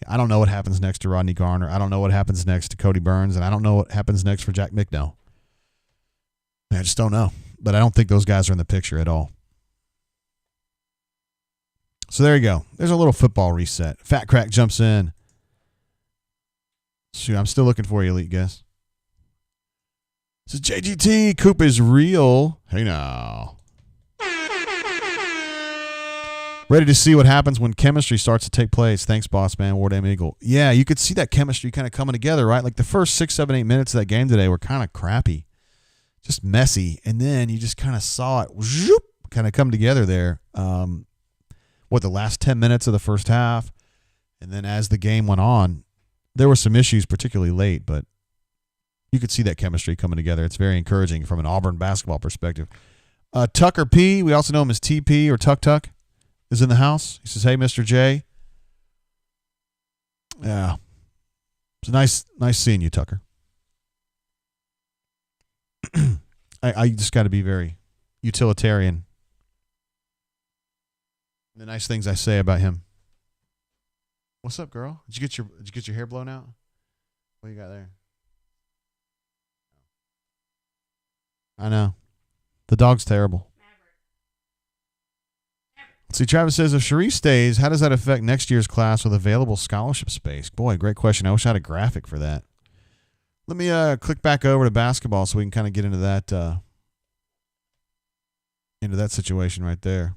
I don't know what happens next to Rodney Garner. I don't know what happens next to Cody Burns, and I don't know what happens next for Jack Micknell. I just don't know. But I don't think those guys are in the picture at all. So there you go. There's a little football reset. Fat Crack jumps in. Shoot, I'm still looking for you, Elite Guess. This is JGT. Coop is real. Hey now. Ready to see what happens when chemistry starts to take place. Thanks, boss man. Ward M. Eagle. Yeah, you could see that chemistry kind of coming together, right? Like the first 6, 7, 8 minutes of that game today were kind of crappy. Just messy. And then you just kind of saw it kind of come together there. The last 10 minutes of the first half. And then as the game went on, there were some issues, particularly late, but you could see that chemistry coming together. It's very encouraging from an Auburn basketball perspective. Tucker P., we also know him as TP or Tuck Tuck, is in the house. He says, hey, Mr. J. Yeah. It's nice seeing you, Tucker. I just got to be very utilitarian. The nice things I say about him. What's up, girl? Did you get your hair blown out? What you got there? I know. The dog's terrible. Let's see, Travis says, if Sharife stays, how does that affect next year's class with available scholarship space? Boy, great question. I wish I had a graphic for that. Let me click back over to basketball so we can kind of get into that situation right there.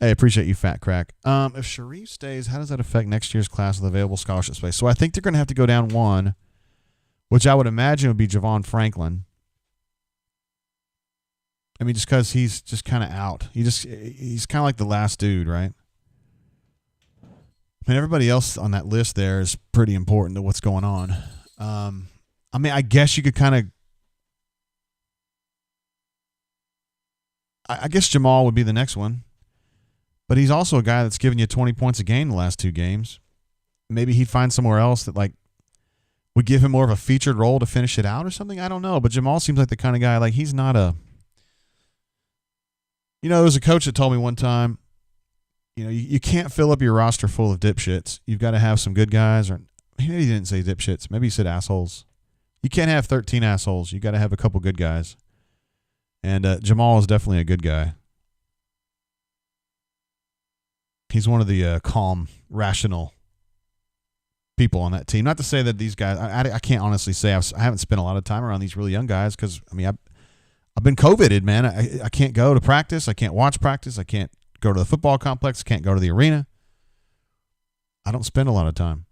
Hey, appreciate you, Fat Crack. If Sharife stays, how does that affect next year's class with available scholarship space? So I think they're going to have to go down one, which I would imagine would be Javon Franklin. Just because he's just kind of out. He's kind of like the last dude, right? Everybody else on that list there is pretty important to what's going on. I guess you could kind of. I guess Jamal would be the next one. But he's also a guy that's given you 20 points a game the last 2 games. Maybe he'd find somewhere else that would give him more of a featured role to finish it out or something. I don't know. But Jamal seems like the kind of guy, he's not a. There was a coach that told me one time, you can't fill up your roster full of dipshits. You've got to have some good guys. Or maybe he didn't say dipshits. Maybe he said assholes. You can't have 13 assholes. You got to have a couple good guys. And Jamal is definitely a good guy. He's one of the calm, rational people on that team. Not to say that these guys, I can't honestly say I haven't spent a lot of time around these really young guys because, I've been COVIDed, man. I can't go to practice. I can't watch practice. I can't go to the football complex. I can't go to the arena. I don't spend a lot of time.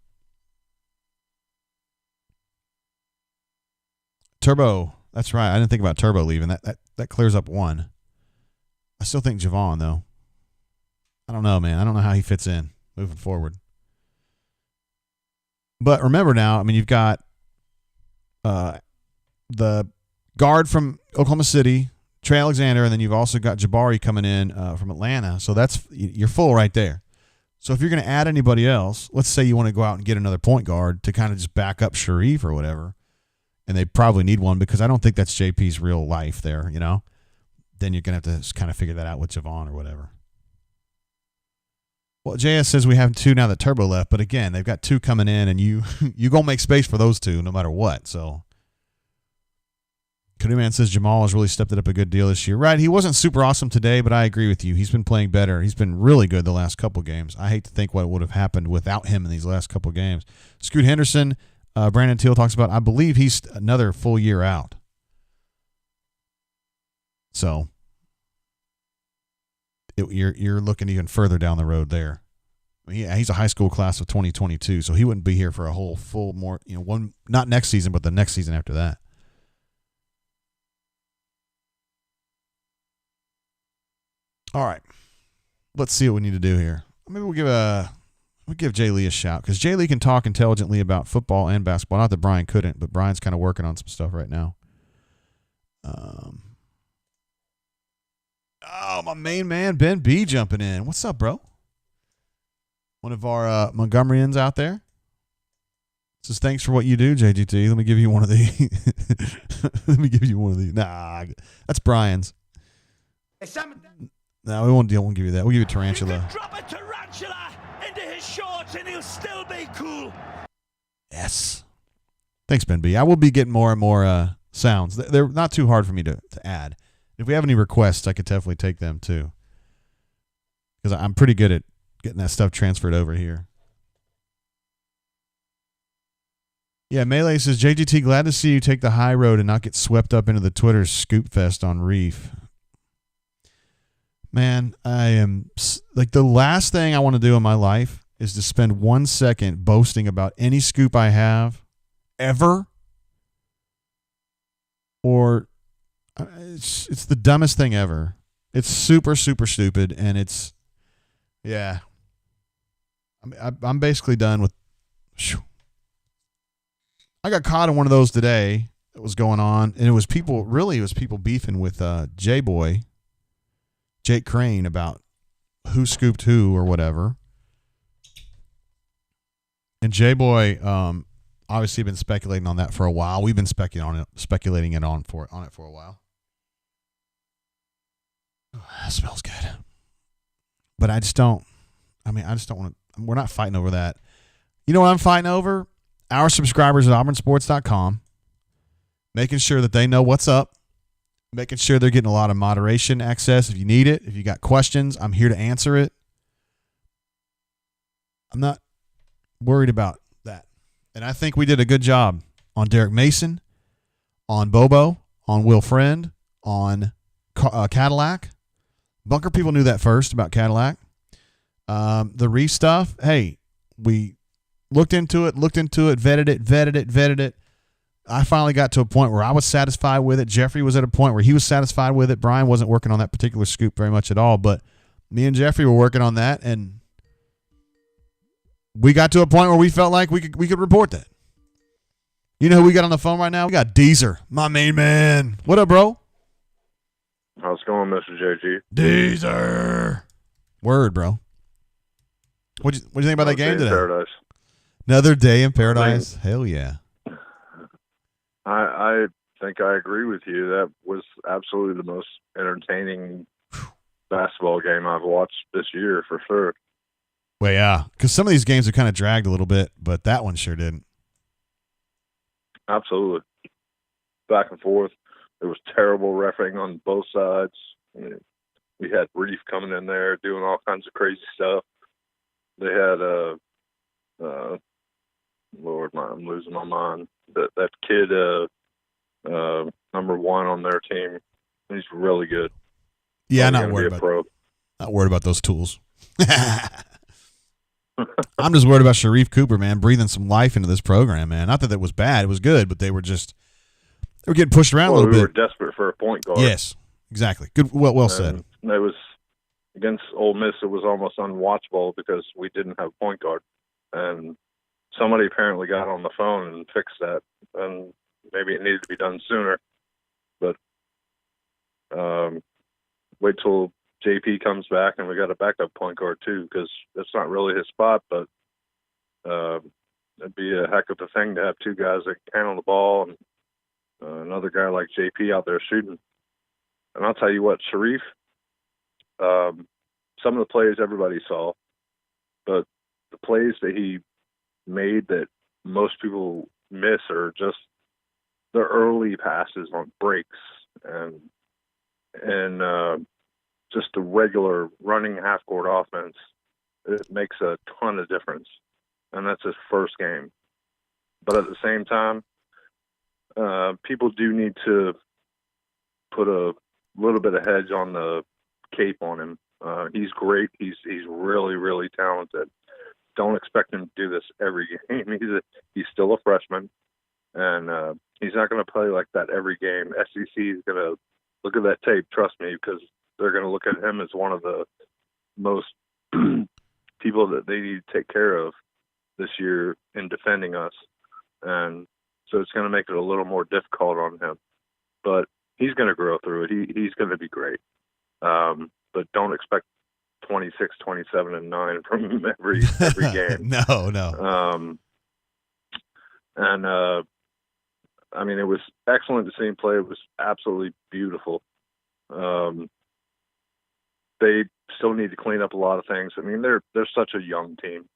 Turbo, that's right. I didn't think about Turbo leaving. That clears up one. I still think Javon, though. I don't know, man. I don't know how he fits in moving forward. But remember now, you've got the guard from Oklahoma City, Trey Alexander, and then you've also got Jabari coming in from Atlanta. So you're full right there. So if you're going to add anybody else, let's say you want to go out and get another point guard to kind of just back up Sharife or whatever, and they probably need one because I don't think that's JP's real life there, then you're going to have to kind of figure that out with Javon or whatever. Well, JS says we have 2 now that Turbo left, but again, they've got 2 coming in, and you going to make space for those 2 no matter what. So Canoe Man says Jamal has really stepped it up a good deal this year. Right, he wasn't super awesome today, but I agree with you. He's been playing better. He's been really good the last couple games. I hate to think what would have happened without him in these last couple games. Scoot Henderson, Brandon Teal talks about, I believe he's another full year out. So you're looking even further down the road there. I mean, he's a high school class of 2022, so he wouldn't be here for a whole full more, one, not next season, but the next season after that. All right, let's see what we need to do here. Maybe we'll give Jay Lee a shout because Jay Lee can talk intelligently about football and basketball. Not that Brian couldn't, but Brian's kind of working on some stuff right now. My main man Ben B jumping in. What's up, bro? One of our Montgomeryans out there says thanks for what you do, JGT. Let me give you one of the. Nah, that's Brian's. No, we won't give you that. We'll give you Tarantula. You can drop a tarantula into his shorts and he'll still be cool. Yes. Thanks, Ben B. I will be getting more and more sounds. They're not too hard for me to add. If we have any requests, I could definitely take them too. Because I'm pretty good at getting that stuff transferred over here. Yeah, Melee says, JGT, glad to see you take the high road and not get swept up into the Twitter scoop fest on Reef. Man, I am like the last thing I want to do in my life is to spend 1 second boasting about any scoop I have ever. Or it's the dumbest thing ever. It's super, super stupid. And yeah. I'm basically done with. I got caught in one of those today that was going on. And it was people beefing with J-Boy. Jake Crane about who scooped who or whatever. And J-Boy obviously been speculating on that for a while. We've been speculating on it for a while. Oh, that smells good. But I just don't want to. We're not fighting over that. You know what I'm fighting over? Our subscribers at auburnsports.com. Making sure that they know what's up. Making sure they're getting a lot of moderation access if you need it. If you got questions, I'm here to answer it. I'm not worried about that. And I think we did a good job on Derek Mason, on Bobo, on Will Friend, on Cadillac. Bunker people knew that first about Cadillac. The Reef stuff, hey, we looked into it, vetted it. I finally got to a point where I was satisfied with it. Jeffrey was at a point where he was satisfied with it. Brian wasn't working on that particular scoop very much at all, but me and Jeffrey were working on that, and we got to a point where we felt like we could report that. You know who we got on the phone right now? We got Deezer, my main man. What up, bro? How's it going, Mr. JG? Deezer. Word, bro. What'd you think about that game today? Paradise. Another day in paradise. Hell yeah. I think I agree with you. That was absolutely the most entertaining basketball game I've watched this year, for sure. Well, yeah, because some of these games have kind of dragged a little bit, but that one sure didn't. Absolutely. Back and forth. There was terrible reffing on both sides. I mean, we had Reef coming in there doing all kinds of crazy stuff. They had Lord, I'm losing my mind. That kid, number one on their team, he's really good. Yeah, not worried about those tools. I'm just worried about Sharife Cooper, man, breathing some life into this program, man. Not that it was bad; it was good, but they were getting pushed around a little bit. We were desperate for a point guard. Yes, exactly. Good, well said. It was against Ole Miss. It was almost unwatchable because we didn't have a point guard, and somebody apparently got on the phone and fixed that. And maybe it needed to be done sooner. But wait till JP comes back and we got a backup point guard too, because that's not really his spot, but it'd be a heck of a thing to have two guys that can handle the ball and another guy like JP out there shooting. And I'll tell you what, Sharife, some of the plays everybody saw, but the plays that he made that most people miss are just the early passes on breaks and just the regular running half-court offense. It makes a ton of difference, and that's his first game. But at the same time, people do need to put a little bit of hedge on the cape on him. He's great. He's really, really talented. Don't expect him to do this every game. He's still a freshman, and he's not going to play like that every game. SEC is going to look at that tape, trust me, because they're going to look at him as one of the most people that they need to take care of this year in defending us. And so it's going to make it a little more difficult on him. But he's going to grow through it. He's going to be great. But don't expect 26, 27, and 9 from him every game. No. I mean, it was excellent to see him play. It was absolutely beautiful. They still need to clean up a lot of things. I mean, they're such a young team,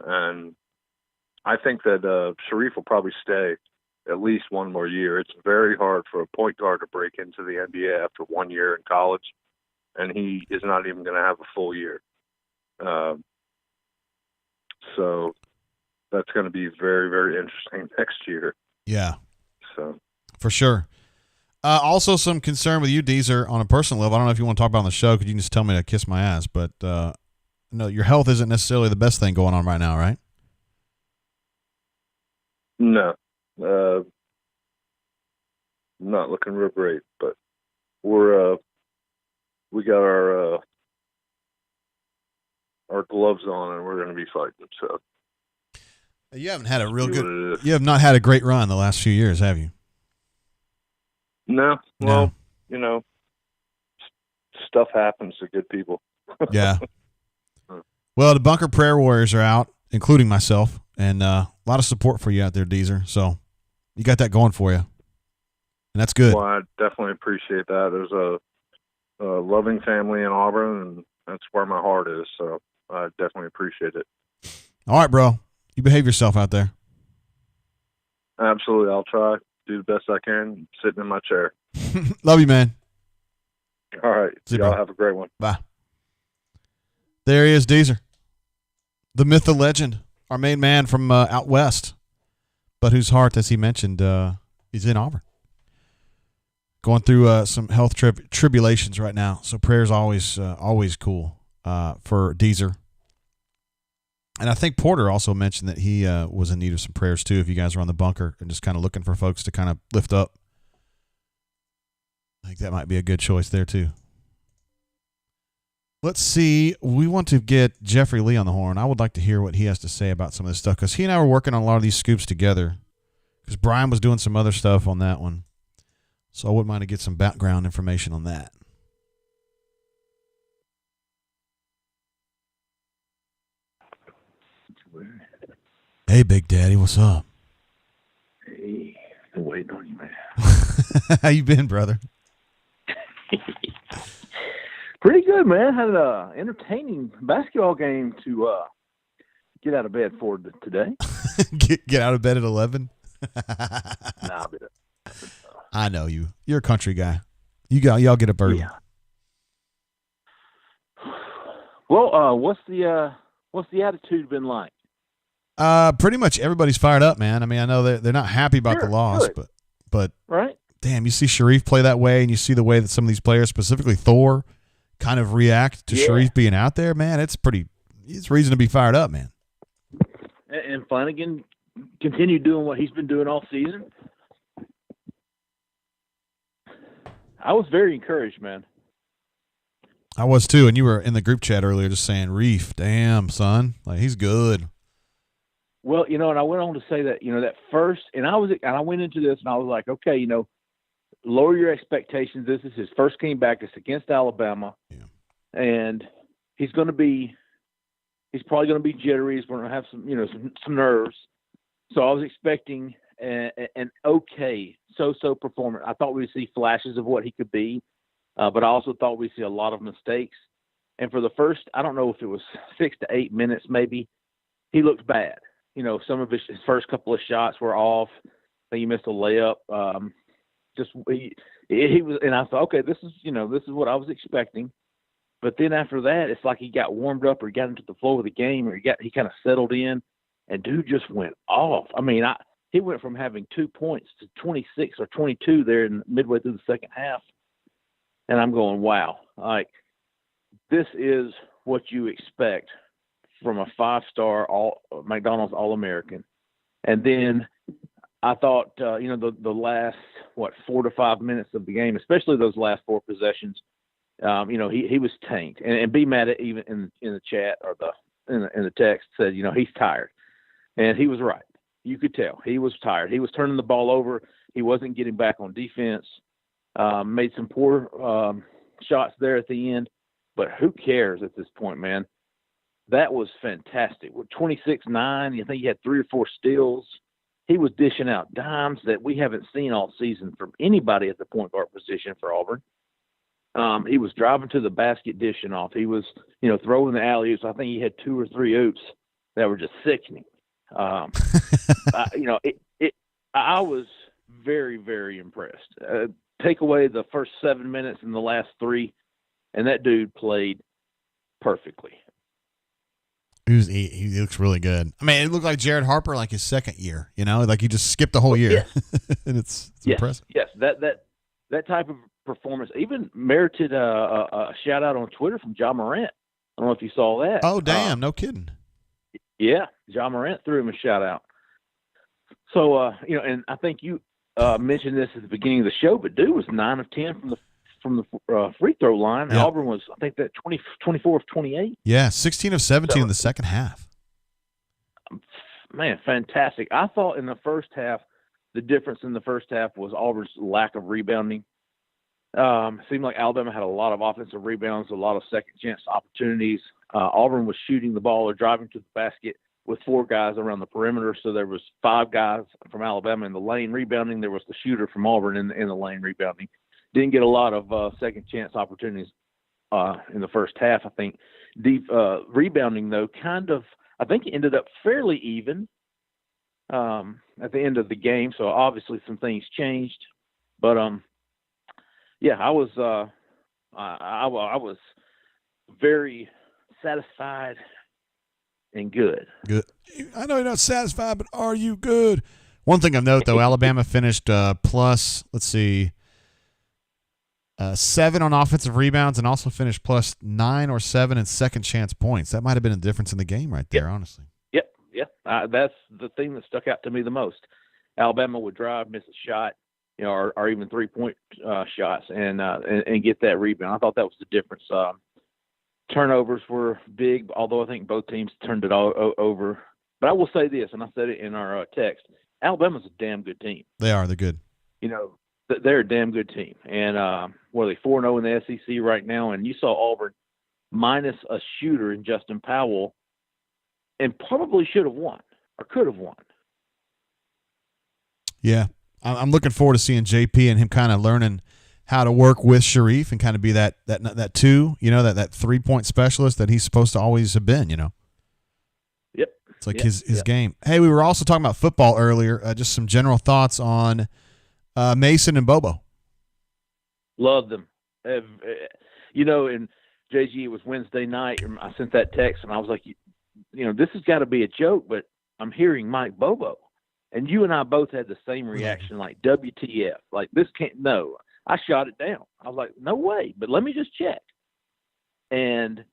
and I think that Sharife will probably stay at least one more year. It's very hard for a point guard to break into the NBA after 1 year in college, and he is not even going to have a full year. So that's going to be very, very interesting next year. Yeah. So for sure. Also, some concern with you, Deezer, on a personal level. I don't know if you want to talk about it on the show because you can just tell me to kiss my ass. But no, your health isn't necessarily the best thing going on right now, right? No, not looking real great. But we got our gloves on and we're going to be fighting. So you haven't had a real good. You have not had a great run the last few years, have you? No. Well, you know, stuff happens to good people. Yeah. Well, the Bunker Prayer Warriors are out, including myself, and a lot of support for you out there, Deezer. So you got that going for you, and that's good. Well, I definitely appreciate that. There's a loving family in Auburn, and that's where my heart is. So I definitely appreciate it. All right, bro. You behave yourself out there. Absolutely. I'll try. Do the best I can, sitting in my chair. Love you, man. All right. See you, y'all bro. have a great one. Bye. There he is, Deezer. The myth, the legend, our main man from out west, but whose heart, as he mentioned, is in Auburn. Going through some health tribulations right now, so prayer's always cool for Deezer. And I think Porter also mentioned that he was in need of some prayers too. If you guys are on the bunker and just kind of looking for folks to kind of lift up, I think that might be a good choice there too. Let's see. We want to get Jeffrey Lee on the horn. I would like to hear what he has to say about some of this stuff because he and I were working on a lot of these scoops together because Brian was doing some other stuff on that one. So I wouldn't mind to get some background information on that. Hey, Big Daddy, what's up? Hey, been waiting on you, man. How you been, brother? Pretty good, man. Had an entertaining basketball game to get out of bed for today. get out of bed at 11? Nah, I know you. You're a country guy. Y'all get up early. Yeah. Well, what's the attitude been like? Pretty much everybody's fired up, man. I mean, I know they're not happy about the loss, but right. Damn, you see Sharife play that way, and you see the way that some of these players, specifically Thor, kind of react to Sharife being out there. Man, it's reason to be fired up, man. And Flanagan continued doing what he's been doing all season. I was very encouraged, man. I was too, and you were in the group chat earlier just saying, Reef, damn, son, like he's good. Well, and I went on to say that, that first, and I went into this and I was like, okay, lower your expectations. This is his first game back. It's against Alabama. Yeah. And he's probably going to be jittery. He's going to have some nerves. So I was expecting an okay, so performance. I thought we'd see flashes of what he could be, but I also thought we'd see a lot of mistakes. And for the first, I don't know if it was 6 to 8 minutes, maybe, he looked bad. Some of his first couple of shots were off. I think he missed a layup. He was, and I thought, okay, this is what I was expecting. But then after that, it's like he got warmed up or got into the flow of the game, or he kind of settled in, and dude just went off. I mean, he went from having 2 points to 26 or 22 there in midway through the second half, and I'm going, wow, like this is what you expect from a 5-star McDonald's All-American. And then I thought, the last 4 to 5 minutes of the game, especially those last 4 possessions. He was tanked, and B. Matt even in the chat or in the text said, he's tired, and he was right. You could tell he was tired. He was turning the ball over. He wasn't getting back on defense. Made some poor shots there at the end, but who cares at this point, man? That was fantastic. With 26-9, I think he had 3 or 4 steals. He was dishing out dimes that we haven't seen all season from anybody at the point guard position for Auburn. He was driving to the basket, dishing off. He was, throwing the alley-oops. I think he had 2 or 3 oops that were just sickening. I was very, very impressed. Take away the first 7 minutes and the last 3, and that dude played perfectly. He looks really good. I mean, it looked like Jared Harper, like his second year. Like he just skipped the whole year, and it's impressive. Yes, that type of performance even merited a shout out on Twitter from Ja Morant. I don't know if you saw that. Oh, damn! No kidding. Yeah, Ja Morant threw him a shout out. So and I think you mentioned this at the beginning of the show, but dude was 9 of 10 from the free throw line. And Auburn was, I think, that 24 of 28. Yeah, 16 of 17 in the second half. Man, fantastic. I thought in the first half, the difference in the first half was Auburn's lack of rebounding. Seemed like Alabama had a lot of offensive rebounds, a lot of second chance opportunities. Auburn was shooting the ball or driving to the basket with 4 guys around the perimeter. So there was 5 guys from Alabama in the lane rebounding. There was the shooter from Auburn in the lane rebounding. Didn't get a lot of second chance opportunities in the first half. I think deep rebounding, though, I think it ended up fairly even at the end of the game. So obviously some things changed, but yeah, I was very satisfied and good. Good. I know you're not satisfied, but are you good? One thing of note, though, Alabama finished plus, let's see, 7 on offensive rebounds, and also finished plus 9 or 7 in second chance points. That might have been a difference in the game right there, honestly. Yep. That's the thing that stuck out to me the most. Alabama would drive, miss a shot, or even 3-point shots, and get that rebound. I thought that was the difference. Turnovers were big, although I think both teams turned it all over. But I will say this, and I said it in our text: Alabama's a damn good team. They are. They're good. They're a damn good team. And what are they, 4-0 in the SEC right now? And you saw Auburn minus a shooter in Justin Powell, and probably should have won or could have won. Yeah, I'm looking forward to seeing JP and him kind of learning how to work with Sharife and kind of be that 2, that 3-point specialist that he's supposed to always have been. Yep. It's like his game. Hey, we were also talking about football earlier. Just some general thoughts on Mason and Bobo. Love them. And JG, it was Wednesday night, and I sent that text, and I was like, this has got to be a joke, but I'm hearing Mike Bobo. And you and I both had the same reaction, like, WTF. Like, this can't, no. I shot it down. I was like, no way, but let me just check. And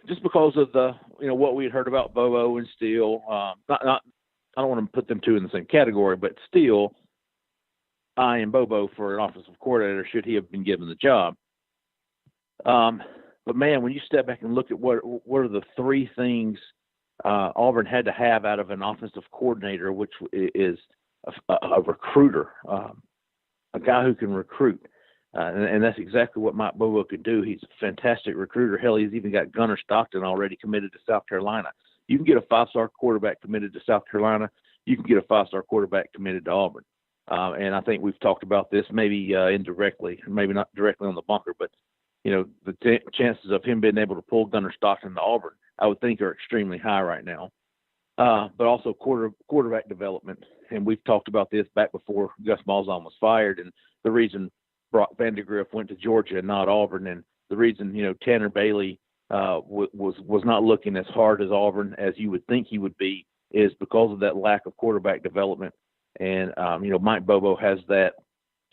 just because of the, what we had heard about Bobo and Steele, I don't want to put them two in the same category, but Steele, I am Bobo for an offensive coordinator should he have been given the job. But man, when you step back and look at what are the 3 things Auburn had to have out of an offensive coordinator, which is a recruiter, a guy who can recruit. And that's exactly what Mike Bobo could do. He's a fantastic recruiter. Hell, he's even got Gunnar Stockton already committed to South Carolina. You can get a 5-star quarterback committed to South Carolina. You can get a 5-star quarterback committed to Auburn. And I think we've talked about this maybe indirectly, maybe not directly on the bunker, but, the chances of him being able to pull Gunnar Stockton to Auburn, I would think are extremely high right now. But also quarterback development. And we've talked about this back before Gus Malzahn was fired, and the reason Brock Vandegrift went to Georgia and not Auburn, and the reason Tanner Bailey was not looking as hard as Auburn as you would think he would be is because of that lack of quarterback development. And Mike Bobo has that.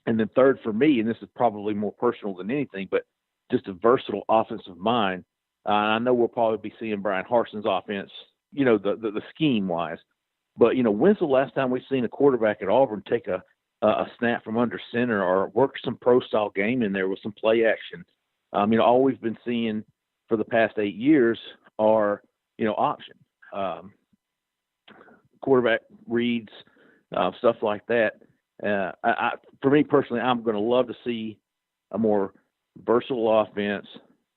And then third for me, and this is probably more personal than anything, but just a versatile offensive mind. I know we'll probably be seeing Brian Harson's offense, the scheme wise. But when's the last time we've seen a quarterback at Auburn take a snap from under center or work some pro style game in there with some play action? All we've been seeing for the past 8 years are, option, quarterback reads, stuff like that. For me personally, I'm going to love to see a more versatile offense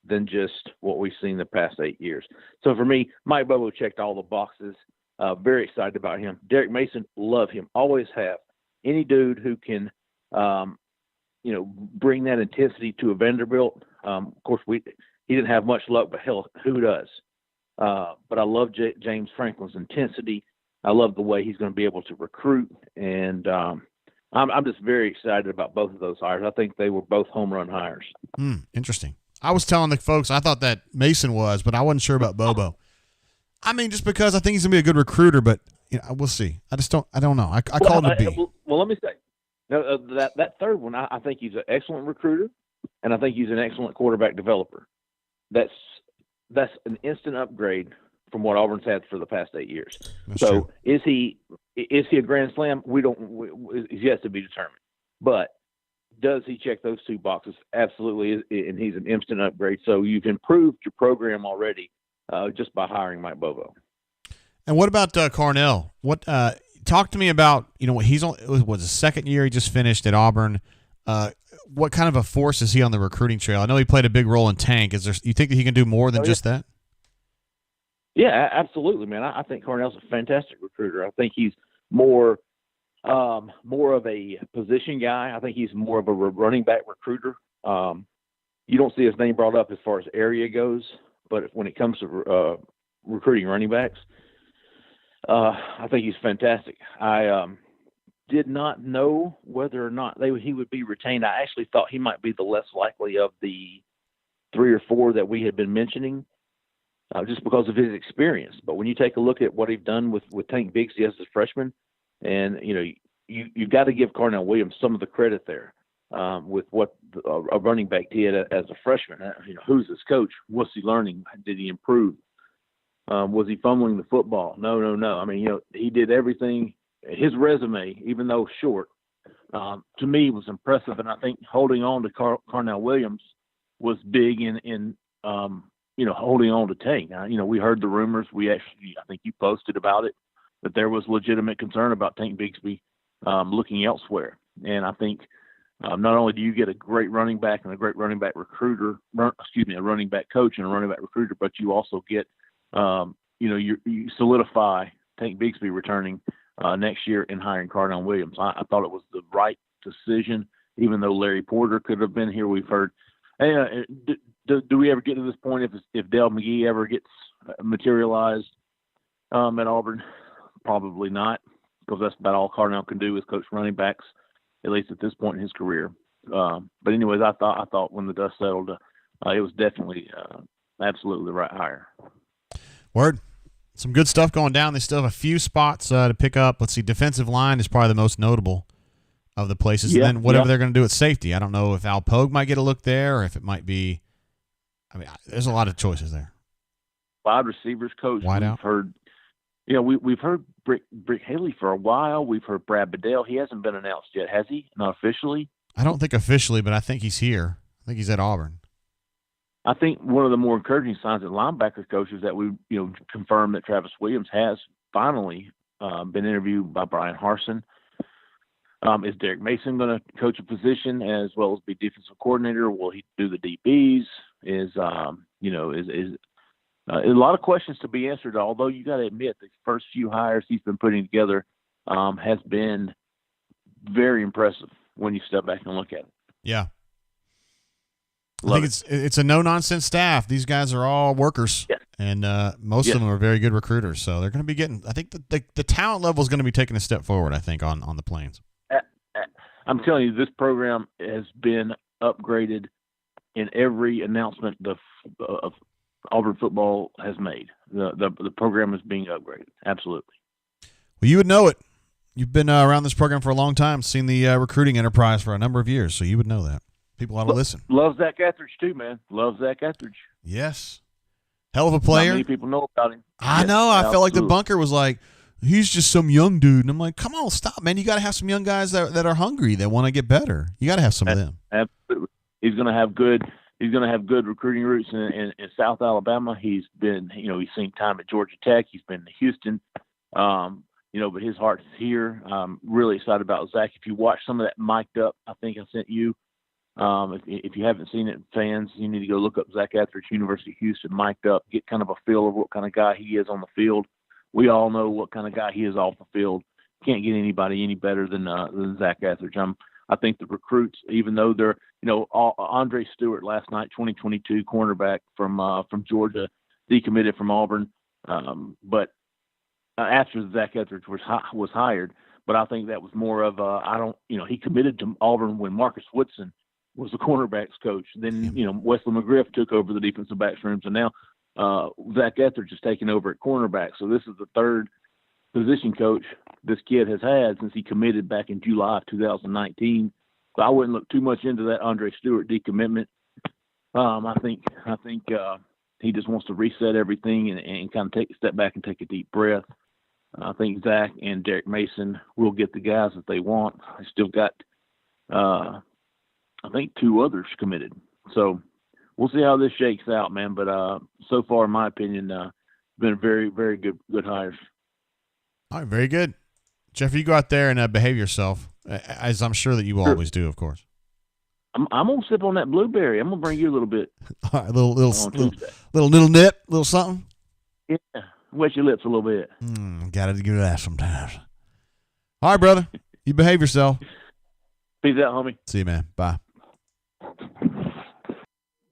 than just what we've seen the past 8 years. So for me, Mike Bobo checked all the boxes. Very excited about him. Derek Mason, love him. Always have. Any dude who can, bring that intensity to a Vanderbilt. Of course, he didn't have much luck, but hell, who does? But I love James Franklin's intensity. I love the way he's going to be able to recruit, and I'm just very excited about both of those hires. I think they were both home run hires. Interesting. I was telling the folks I thought that Mason was, but I wasn't sure about Bobo. I mean, just because I think he's going to be a good recruiter, but we'll see. I don't know. I called him a B. Well, let me say, that third one, I think he's an excellent recruiter, and I think he's an excellent quarterback developer. That's an instant upgrade from what Auburn's had for the past 8 years. That's so true. Is he a grand slam? Is yet to be determined. But does he check those two boxes? Absolutely, and he's an instant upgrade. So you've improved your program already just by hiring Mike Bobo. And what about Carnell? What talk to me about he's on was his second year. He just finished at Auburn. What kind of a force is he on the recruiting trail? I know he played a big role in Tank. You think that he can do more than just that? Yeah, absolutely, man. I think Carnell's a fantastic recruiter. I think he's more of a position guy. I think he's more of a running back recruiter. You don't see his name brought up as far as area goes, but when it comes to recruiting running backs, I think he's fantastic. I did not know whether or not he would be retained. I actually thought he might be the less likely of the 3 or 4 that we had been mentioning, just because of his experience. But when you take a look at what he's done with Tank Bigsby as a freshman, and you've got to give Carnell Williams some of the credit there with what a running back did as a freshman. Who's his coach? What's he learning? Did he improve? Was he fumbling the football? No. I mean, he did everything. His resume, even though short, to me was impressive. And I think holding on to Carnell Williams was big in holding on to Tank. Now, we heard the rumors. I think you posted about it, that there was legitimate concern about Tank Bigsby looking elsewhere. And I think not only do you get a great running back and a great running back recruiter, a running back coach and a running back recruiter, but you also get, you solidify Tank Bigsby returning next year and hiring Carnell Williams. I thought it was the right decision, even though Larry Porter could have been here. We've heard, hey, do we ever get to this point if Dale McGee ever gets materialized at Auburn? Probably not, because that's about all Carnell can do is coach running backs, at least at this point in his career. But anyways, I thought when the dust settled, it was definitely absolutely the right hire. Word. Some good stuff going down. They still have a few spots to pick up. Let's see, defensive line is probably the most notable of the places. Yeah, and then whatever they're going to do at safety. I don't know if Al Pogue might get a look there or if it might be – I mean, there's a lot of choices there. Wide receivers coach. Wide out. We've heard Brick Haley for a while. We've heard Brad Bedell. He hasn't been announced yet, has he? Not officially? I don't think officially, but I think he's here. I think he's at Auburn. I think one of the more encouraging signs at linebacker coach is that we, confirmed that Travis Williams has finally been interviewed by Brian Harsin. Is Derek Mason going to coach a position as well as be defensive coordinator? Will he do the DBs? Is a lot of questions to be answered. Although you got to admit the first few hires he's been putting together has been very impressive when you step back and look at it. Yeah. I think it's a no-nonsense staff. These guys are all workers, and most of them are very good recruiters. So they're going to be getting – I think the talent level is going to be taking a step forward, I think, on the Plains. I'm telling you, this program has been upgraded in every announcement of Auburn football has made. The program is being upgraded, absolutely. Well, you would know it. You've been around this program for a long time, seen the recruiting enterprise for a number of years, so you would know that. People ought to listen. Love Zach Etheridge too, man. Love Zach Etheridge. Yes. Hell of a player. Not many people know about him. I know. I felt like the bunker was like, he's just some young dude. And I'm like, come on, stop, man. You got to have some young guys that are hungry, that want to get better. You got to have some of them. Absolutely. He's going to have good recruiting roots in South Alabama. He's been, he's seen time at Georgia Tech. He's been to Houston. But his heart is here. I'm really excited about Zach. If you watch some of that mic'd up, I think I sent you. If you haven't seen it, fans, you need to go look up Zach Etheridge, University of Houston, mic'd up, get kind of a feel of what kind of guy he is on the field. We all know what kind of guy he is off the field. Can't get anybody any better than Zach Etheridge. I think the recruits, even though they're, Andre Stewart last night, 2022 cornerback from Georgia, decommitted from Auburn, but after Zach Etheridge was hired. But I think that was more of he committed to Auburn when Marcus Woodson was the cornerbacks coach. Then, Wesley McGriff took over the defensive backs rooms, and now Zach Etheridge is taking over at cornerback. So this is the third position coach this kid has had since he committed back in July of 2019. So I wouldn't look too much into that Andre Stewart decommitment. I think he just wants to reset everything and kind of take a step back and take a deep breath. I think Zach and Derek Mason will get the guys that they want. They still got, I think, 2 others committed. So we'll see how this shakes out, man. But so far, in my opinion, been very, very good hires. All right, very good. Jeffrey, you go out there and behave yourself, as I'm sure that you will always do, of course. I'm gonna sip on that blueberry. I'm gonna bring you a little bit. All right, little nip, little something. Yeah, wet your lips a little bit. Gotta do that sometimes. All right, brother, you behave yourself. Peace out, homie. See you, man. Bye.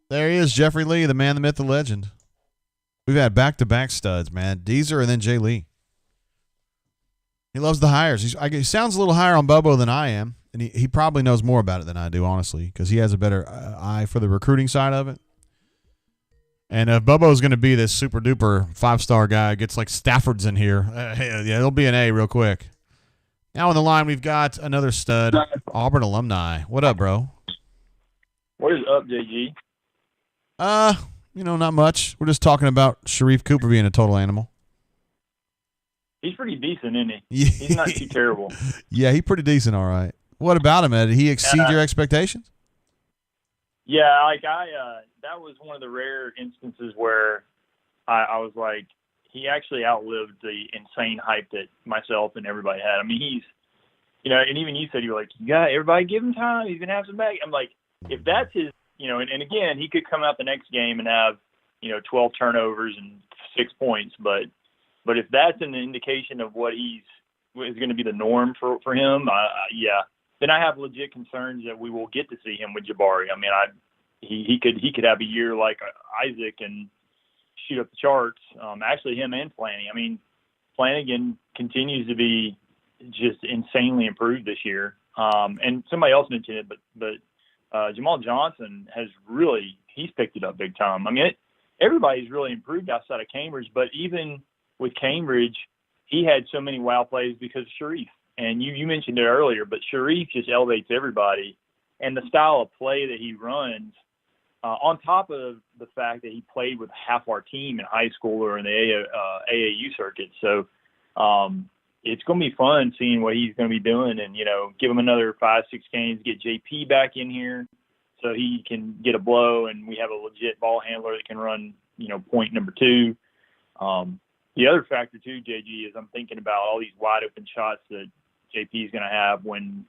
There he is, Jeffrey Lee, the man, the myth, the legend. We've had back-to-back studs, man. Deezer and then Jay Lee. He loves the hires. He sounds a little higher on Bobo than I am, and he probably knows more about it than I do, honestly, because he has a better eye for the recruiting side of it. And if Bobo's going to be this super-duper 5-star guy, gets like Stafford's in here, yeah, it'll be an A real quick. Now on the line, we've got another stud, Auburn alumni. What up, bro? What is up, JG? Not much. We're just talking about Sharife Cooper being a total animal. He's pretty decent, isn't he? He's not too terrible. Yeah, he's pretty decent, all right. What about him, Ed? Did he exceed your expectations? Yeah, that was one of the rare instances where I was like, he actually outlived the insane hype that myself and everybody had. I mean, he's, and even you said, you were like, everybody give him time. He's going to have some back. I'm like, if that's his, and again, he could come out the next game and have, 12 turnovers and 6 points. But if that's an indication of what is going to be the norm for him, then I have legit concerns that we will get to see him with Jabari. I mean, he could have a year like Isaac and shoot up the charts. Actually, him and Flanagan. I mean, Flanagan continues to be just insanely improved this year. And somebody else mentioned it, but Jamal Johnson he's picked it up big time. I mean, everybody's really improved outside of Cambridge, but even with Cambridge, he had so many wow plays because of Sharife. And you mentioned it earlier, but Sharife just elevates everybody. And the style of play that he runs, on top of the fact that he played with half our team in high school or in the AAU circuit. So it's going to be fun seeing what he's going to be doing and, give him another 5-6 games, get JP back in here, so he can get a blow, and we have a legit ball handler that can run, point number 2. The other factor too, JG, is I'm thinking about all these wide open shots that JP is going to have when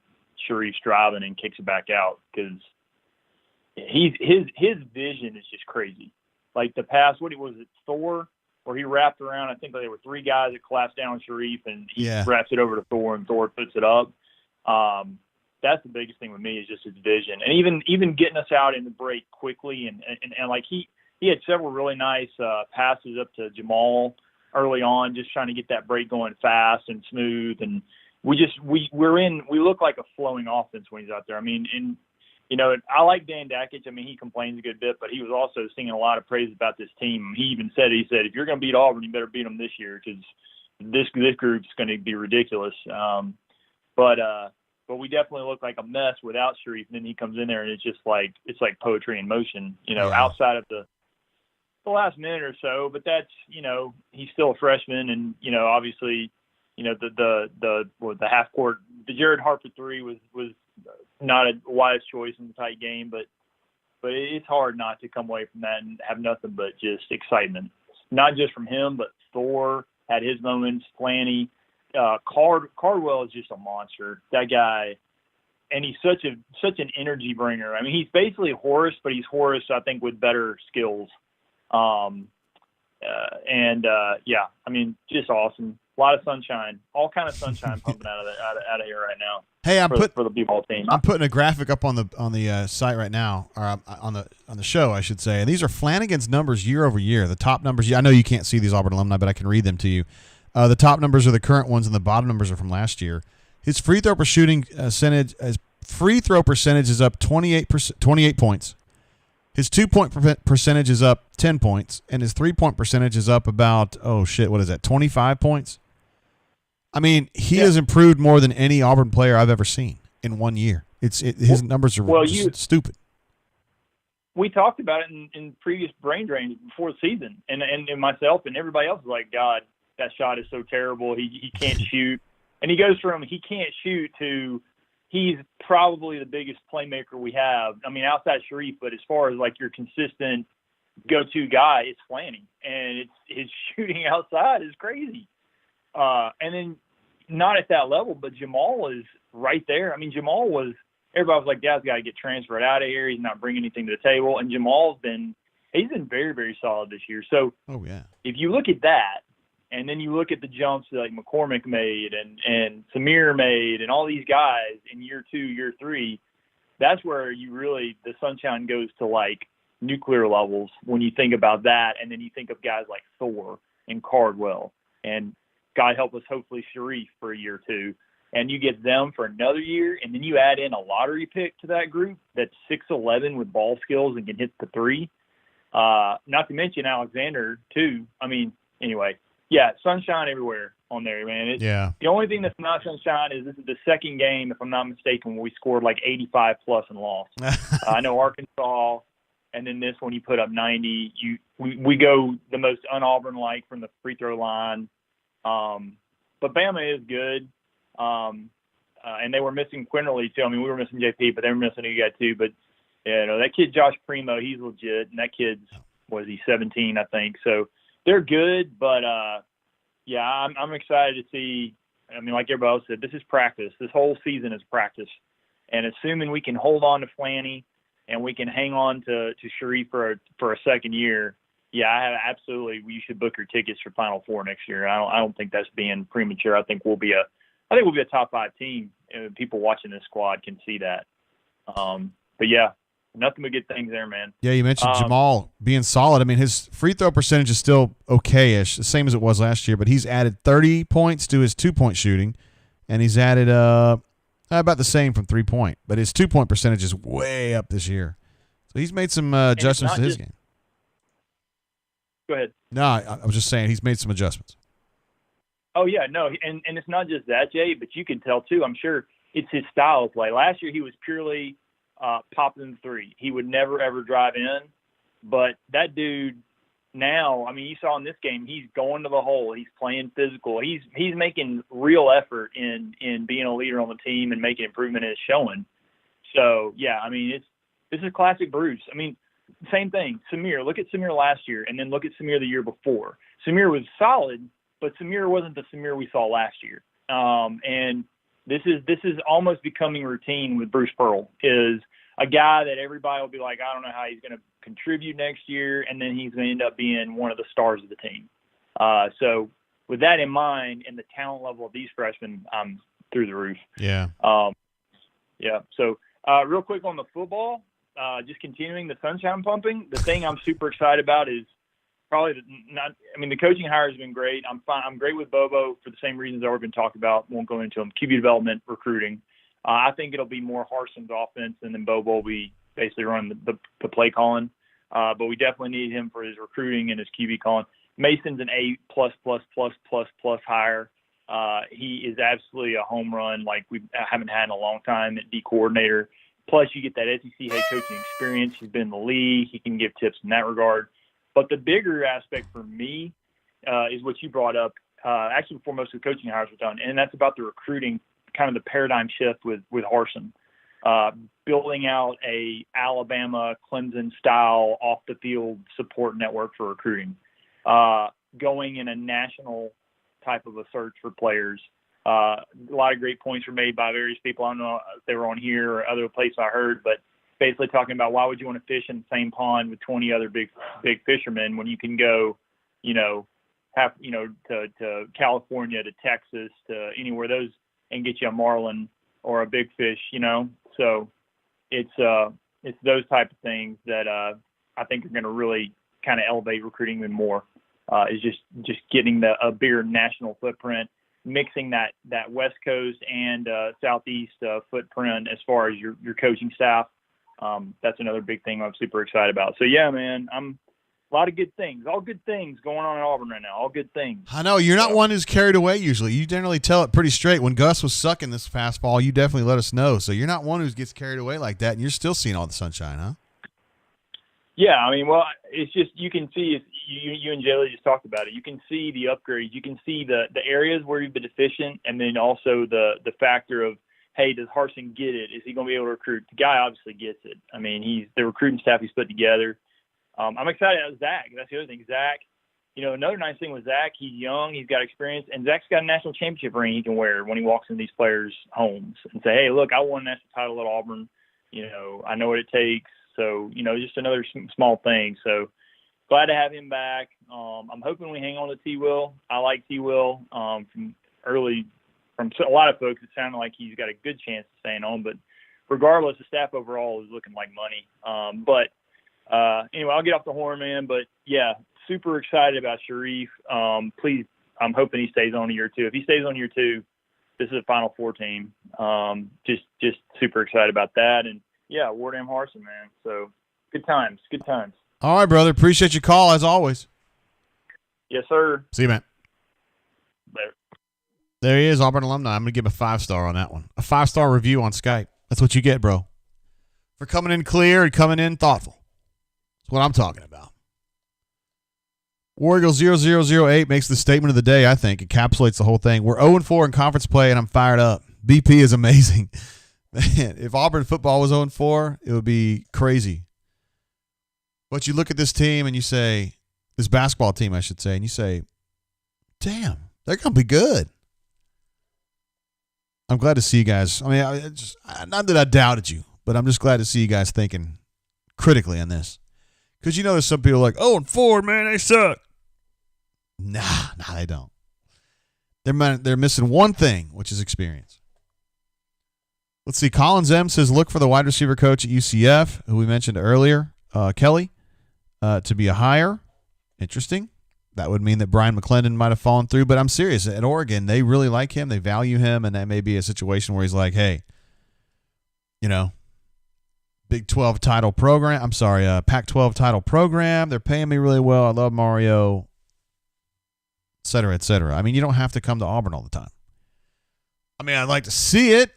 Sharife's driving and kicks it back out, because his vision is just crazy. Like the pass, Thor, where he wrapped around, I think there were 3 guys that collapsed down on Sharife, and he wraps it over to Thor, and Thor puts it up. That's the biggest thing with me, is just his vision, and even getting us out in the break quickly, and like he had several really nice passes up to Jamal early on, just trying to get that break going fast and smooth, and we look like a flowing offense when he's out there. I mean, and I like Dan Dakich. I mean, he complains a good bit, but he was also singing a lot of praise about this team. He even said, if you're going to beat Auburn, you better beat them this year, because this group's going to be ridiculous. But we definitely look like a mess without Sharife. And then he comes in there, and it's like poetry in motion, outside of the last minute or so. But that's, he's still a freshman, and obviously, the half court, the Jared Harper 3 was not a wise choice in the tight game, but it's hard not to come away from that and have nothing but just excitement. Not just from him, but Thor had his moments. Flanny, Cardwell is just a monster. That guy, and he's such an energy bringer. I mean, he's basically Horace, but he's Horace, I think, with better skills. I mean, just awesome. A lot of sunshine, all kind of sunshine pumping out of here right now. Hey, for the B-ball team. I'm putting a graphic up on the site right now, or on the show, I should say. And these are Flanagan's numbers year over year. The top numbers. I know you can't see these Auburn alumni, but I can read them to you. The top numbers are the current ones, and the bottom numbers are from last year. His free throw percentage is up 28 points. His 2-point percentage is up 10 points, and his 3-point percentage is up about 25 points. I mean, he has improved more than any Auburn player I've ever seen in 1 year. His numbers are stupid. We talked about it in previous brain drains before the season, and myself and everybody else was like, God, that shot is so terrible. He can't shoot, and he goes from he can't shoot to he's probably the biggest playmaker we have. I mean, outside Sharife, but as far as like your consistent go-to guy, it's Flanny, and his shooting outside is crazy. And then not at that level, but Jamal is right there. I mean, everybody was like, Dad's got to get transferred out of here. He's not bringing anything to the table. And Jamal's been very, very solid this year. So if you look at that, and then you look at the jumps that like McCormick made and Samir made and all these guys in year 2, year 3, that's where the sunshine goes to like nuclear levels when you think about that. And then you think of guys like Thor and Cardwell and God help us, hopefully Sharife for a year or 2. And you get them for another year. And then you add in a lottery pick to that group that's 6'11" with ball skills and can hit the 3. Not to mention Alexander too. I mean, anyway. Yeah, sunshine everywhere on there, man. The only thing that's not sunshine is this is the second game, if I'm not mistaken, where we scored like 85 plus and lost. I know Arkansas, and then this one you put up 90. We go the most un-Auburn-like from the free throw line. But Bama is good, and they were missing Quinterly too. I mean, we were missing JP, but they were missing you guy too. But that kid Josh Primo, he's legit, and that kid's 17, I think. So. They're good, but I'm excited to see. I mean, like everybody else said, this is practice. This whole season is practice, and assuming we can hold on to Flanny and we can hang on to Sharife for a second year, absolutely. You should book your tickets for Final Four next year. I don't think that's being premature. I think we'll be a top 5 team. And people watching this squad can see that. But yeah. Nothing but good things there, man. Yeah, you mentioned Jamal being solid. I mean, his free throw percentage is still okay-ish, the same as it was last year, but he's added 30 points to his 2-point shooting, and he's added about the same from 3-point. But his 2-point percentage is way up this year. So he's made some adjustments to his game. Go ahead. No, I was just saying he's made some adjustments. Oh, yeah, no, and it's not just that, Jay, but you can tell, too. I'm sure it's his style of play. Last year he was purely – popping 3. He would never, ever drive in. But that dude now, I mean, you saw in this game, he's going to the hole. He's playing physical. He's making real effort in being a leader on the team and making improvement in his showing. So, yeah, I mean, This is classic Bruce. I mean, same thing. Samir, look at Samir last year, and then look at Samir the year before. Samir was solid, but Samir wasn't the Samir we saw last year. And this is almost becoming routine with Bruce Pearl, is a guy that everybody will be like, I don't know how he's going to contribute next year, and then he's going to end up being one of the stars of the team. So with that in mind, and the talent level of these freshmen, I'm through the roof. Yeah. Yeah. So real quick on the football, just continuing the sunshine pumping. The thing I'm super excited about is probably the coaching hire has been great. I'm fine. I'm great with Bobo for the same reasons I've already been talked about. Won't go into them. QB development, recruiting. I think it'll be more Harson's offense, and then Bobo will be basically running the play calling. But we definitely need him for his recruiting and his QB calling. Mason's an A+++++ hire. He is absolutely a home run like we haven't had in a long time at D coordinator. Plus, you get that SEC head coaching experience. He's been in the league. He can give tips in that regard. But the bigger aspect for me is what you brought up, actually before most of the coaching hires were done, and that's about the recruiting, kind of the paradigm shift with Harsin. Building out a Alabama, Clemson-style off-the-field support network for recruiting. Going in a national type of a search for players. A lot of great points were made by various people. I don't know if they were on here or other places I heard, but basically talking about why would you want to fish in the same pond with 20 other big fishermen when you can go, to California, to Texas, to anywhere those, and get you a marlin or a big fish, So it's those type of things that I think are going to really kind of elevate recruiting even more. Is just getting a bigger national footprint, mixing that West Coast and Southeast footprint as far as your coaching staff. That's another big thing I'm super excited about. So yeah, man, a lot of good things, all good things going on in Auburn right now. All good things. I know you're not one who's carried away. Usually, you generally tell it pretty straight. When Gus was sucking this past fall, you definitely let us know. So you're not one who gets carried away like that, and you're still seeing all the sunshine, huh? Yeah, I mean, well, it's just you can see you and Jaylee just talked about it. You can see the upgrades. You can see the areas where you've been deficient, and then also the factor of, hey, does Harsin get it? Is he going to be able to recruit? The guy obviously gets it. I mean, the recruiting staff he's put together. I'm excited about Zach. That's the other thing. Zach, another nice thing with Zach, he's young, he's got experience, and Zach's got a national championship ring he can wear when he walks into these players' homes and say, hey, look, I won a national title at Auburn. I know what it takes. So, just another small thing. So glad to have him back. I'm hoping we hang on to T-Will. I like T-Will from a lot of folks. It sounded like he's got a good chance of staying on. But regardless, the staff overall is looking like money. Anyway, I'll get off the horn, man. But, yeah, super excited about Sharife. Please, I'm hoping he stays on a year two. If he stays on year two, this is a Final Four team. Just super excited about that. And, yeah, Wardam Harsin, man. So good times. All right, brother. Appreciate your call, as always. Yes, sir. See you, man. Later. There he is, Auburn alumni. I'm going to give him a 5-star on that one. A 5-star review on Skype. That's what you get, bro. For coming in clear and coming in thoughtful. That's what I'm talking about. War Eagle 0008 makes the statement of the day, I think. Encapsulates the whole thing. We're 0-4 in conference play, and I'm fired up. BP is amazing. Man, if Auburn football was 0-4, it would be crazy. But you look at this team and you say, this basketball team, I should say, and you say, damn, they're going to be good. I'm glad to see you guys. I mean, not that I doubted you, but I'm just glad to see you guys thinking critically on this. Because there's some people like, 0-4, man, they suck. Nah, they don't. They're missing one thing, which is experience. Let's see. Collins M says, look for the wide receiver coach at UCF, who we mentioned earlier, Kelly, to be a hire. Interesting. That would mean that Brian McClendon might have fallen through, but I'm serious. At Oregon, they really like him. They value him, and that may be a situation where he's like, hey, Big 12 title program. I'm sorry, Pac-12 title program. They're paying me really well. I love Mario, et cetera, et cetera. I mean, you don't have to come to Auburn all the time. I mean, I'd like to see it,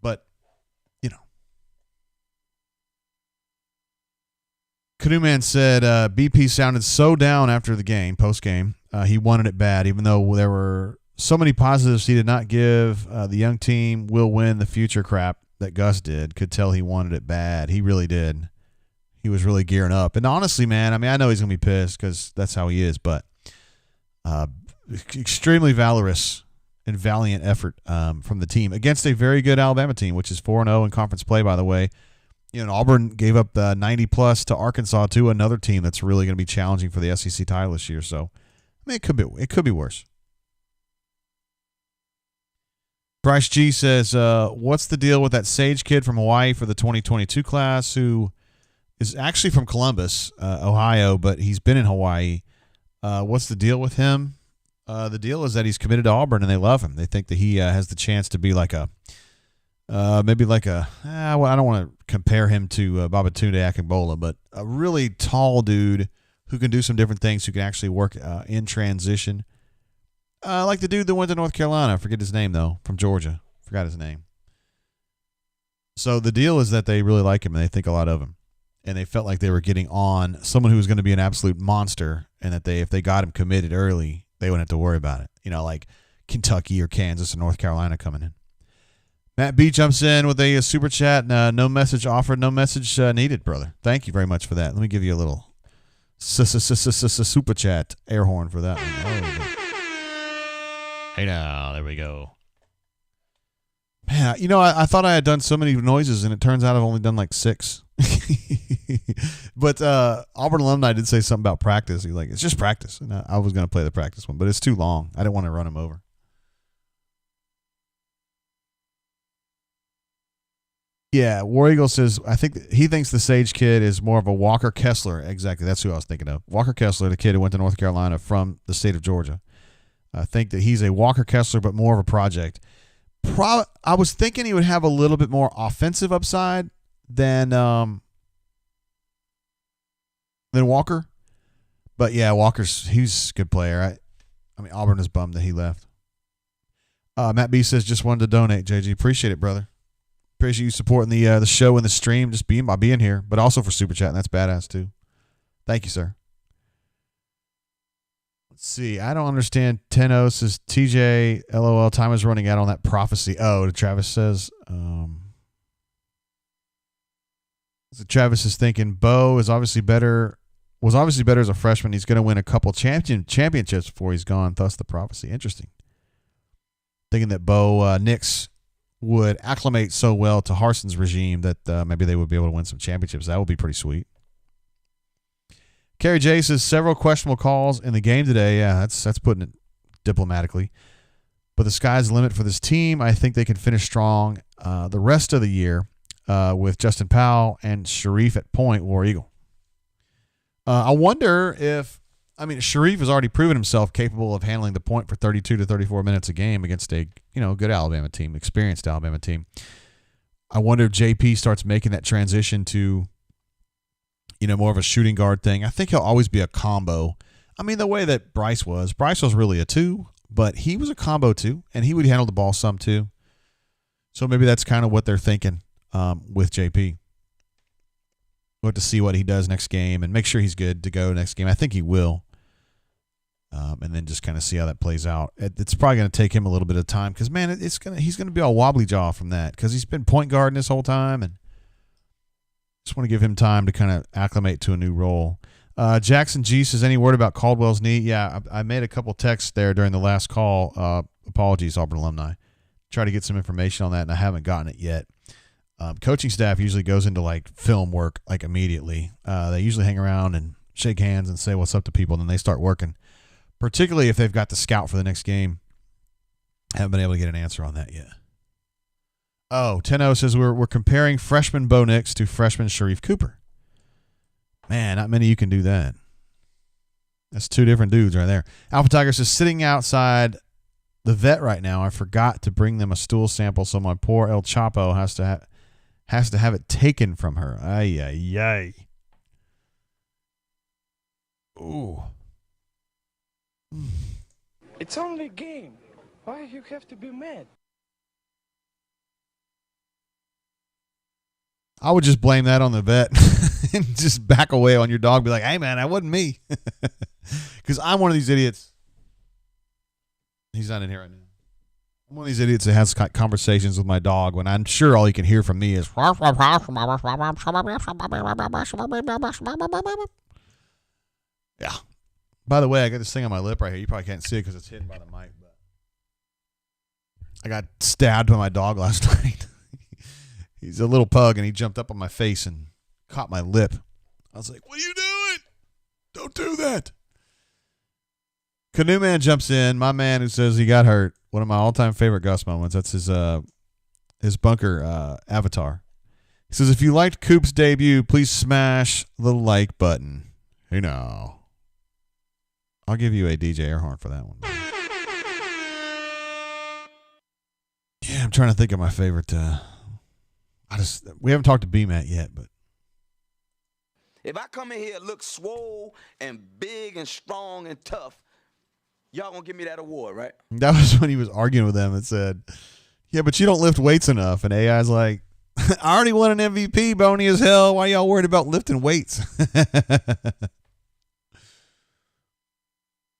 but, Canoe Man said BP sounded so down after the game, post-game. He wanted it bad, even though there were so many positives he did not give. The young team will win the future crap. that Gus did. Could tell he wanted it bad. He really did. He was really gearing up. And honestly, man, I mean, I know he's going to be pissed because that's how he is, but extremely valorous and valiant effort from the team against a very good Alabama team, which is 4-0 in conference play, by the way. You know, Auburn gave up 90-plus to Arkansas, too, another team that's really going to be challenging for the SEC title this year. So, I mean, it could be worse. Bryce G says, what's the deal with that Sage kid from Hawaii for the 2022 class who is actually from Columbus, Ohio, but he's been in Hawaii? What's the deal with him? The deal is that he's committed to Auburn, and they love him. They think that he has the chance to be like a maybe like a well, I don't want to compare him to Babatunde Akingbola, but a really tall dude who can do some different things, who can actually work in transition. Like the dude that went to North Carolina. I forget his name, though, from Georgia. Forgot his name. So the deal is that they really like him, and they think a lot of him. And they felt like they were getting on someone who was going to be an absolute monster, and that if they got him committed early, they wouldn't have to worry about it. You know, like Kentucky or Kansas or North Carolina coming in. Matt B jumps in with a super chat. No message offered, no message needed, brother. Thank you very much for that. Let me give you a little super chat air horn for that one. Hey now, there we go. Man, you know, I thought I had done so many noises, and it turns out I've only done like 6. But Auburn alumni did say something about practice. He's like, it's just practice. And I was going to play the practice one, but it's too long. I didn't want to run him over. Yeah, War Eagle says, I think he thinks the Sage kid is more of a Walker Kessler. Exactly, that's who I was thinking of. Walker Kessler, the kid who went to North Carolina from the state of Georgia. I think that he's a Walker Kessler, but more of a project. I was thinking he would have a little bit more offensive upside than Walker. But yeah, he's a good player. I mean, Auburn is bummed that he left. Matt B says, just wanted to donate, JG. Appreciate it, brother. Appreciate you supporting the show and the stream, just by being here, but also for super chat, and that's badass too. Thank you, sir. Let's see. I don't understand. Tenno says, TJ, LOL, time is running out on that prophecy. Oh, Travis says, so Travis is thinking Bo was obviously better as a freshman. He's going to win a couple championships before he's gone. Thus the prophecy. Interesting. Thinking that Bo Nix would acclimate so well to Harson's regime that maybe they would be able to win some championships. That would be pretty sweet. Kerry J says several questionable calls in the game today. Yeah, that's putting it diplomatically. But the sky's the limit for this team. I think they can finish strong the rest of the year with Justin Powell and Sharife at point, War Eagle. I wonder if, Sharife has already proven himself capable of handling the point for 32 to 34 minutes a game against a good Alabama team, experienced Alabama team. I wonder if JP starts making that transition to more of a shooting guard thing. I think he'll always be a combo. The way that Bryce was really a 2, but he was a combo too, and he would handle the ball some too. So maybe that's kind of what they're thinking with JP. We'll have to see what he does next game and make sure he's good to go next game. I think he will. And then just kind of see how that plays out. It's probably going to take him a little bit of time because, man, he's going to be all wobbly jaw from that because he's been point guarding this whole time, and just want to give him time to kind of acclimate to a new role. Jackson G says, any word about Caldwell's knee? Yeah, I made a couple texts there during the last call. Apologies, Auburn alumni. Try to get some information on that, and I haven't gotten it yet. Coaching staff usually goes into film work immediately. They usually hang around and shake hands and say what's up to people, and then they start working, particularly if they've got the scout for the next game. Haven't been able to get an answer on that yet. Oh, Tenno says we're comparing freshman Bo Nix to freshman Sharife Cooper. Man, not many you can do that. That's 2 different dudes right there. Alpha Tiger says, sitting outside the vet right now, I forgot to bring them a stool sample, so my poor El Chapo has to have it taken from her. Ay, ay, ay. Ooh. It's only a game. Why you have to be mad? I would just blame that on the vet and just back away on your dog. Be like, hey, man, that wasn't me. Because I'm one of these idiots. He's not in here right now. I'm one of these idiots that has conversations with my dog when I'm sure all he can hear from me is. Yeah. By the way, I got this thing on my lip right here. You probably can't see it because it's hidden by the mic. But I got stabbed by my dog last night. He's a little pug, and he jumped up on my face and caught my lip. I was like, "What are you doing? Don't do that." Canoe Man jumps in. My man who says he got hurt. One of my all-time favorite Gus moments. That's his bunker avatar. He says, if you liked Coop's debut, please smash the like button. Hey, now. I'll give you a DJ air horn for that one. Yeah, I'm trying to think of my favorite. We haven't talked to B-Matt yet, but. If I come in here look swole and big and strong and tough, y'all gonna give me that award, right? That was when he was arguing with them and said, yeah, but you don't lift weights enough. And AI's like, I already won an MVP, bony as hell. Why y'all worried about lifting weights?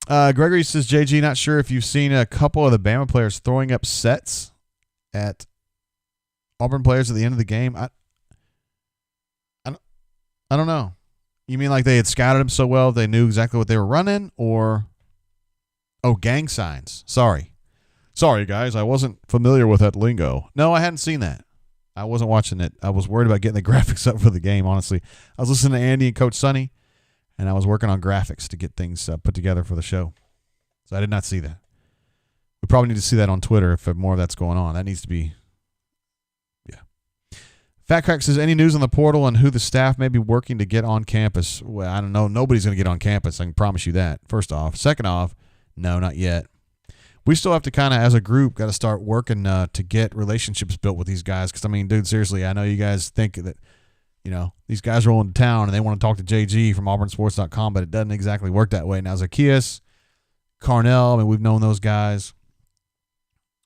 Gregory says, JG, not sure if you've seen a couple of the Bama players throwing up sets at Auburn players at the end of the game. I don't know. You mean like they had scouted them so well they knew exactly what they were running, or... Oh, gang signs. Sorry, guys. I wasn't familiar with that lingo. No, I hadn't seen that. I wasn't watching it. I was worried about getting the graphics up for the game, honestly. I was listening to Andy and Coach Sonny, and I was working on graphics to get things put together for the show. So I did not see that. We probably need to see that on Twitter if more of that's going on. That needs to be, yeah. Fat Crack says, any news on the portal and who the staff may be working to get on campus? Well, I don't know. Nobody's going to get on campus. I can promise you that, first off. Second off, no, not yet. We still have to kind of, as a group, got to start working to get relationships built with these guys. Because, I mean, dude, seriously, I know you guys think that, you know, these guys roll into town and they want to talk to JG from AuburnSports.com, but it doesn't exactly work that way. Now, Zacchaeus, Carnell, I mean, we've known those guys.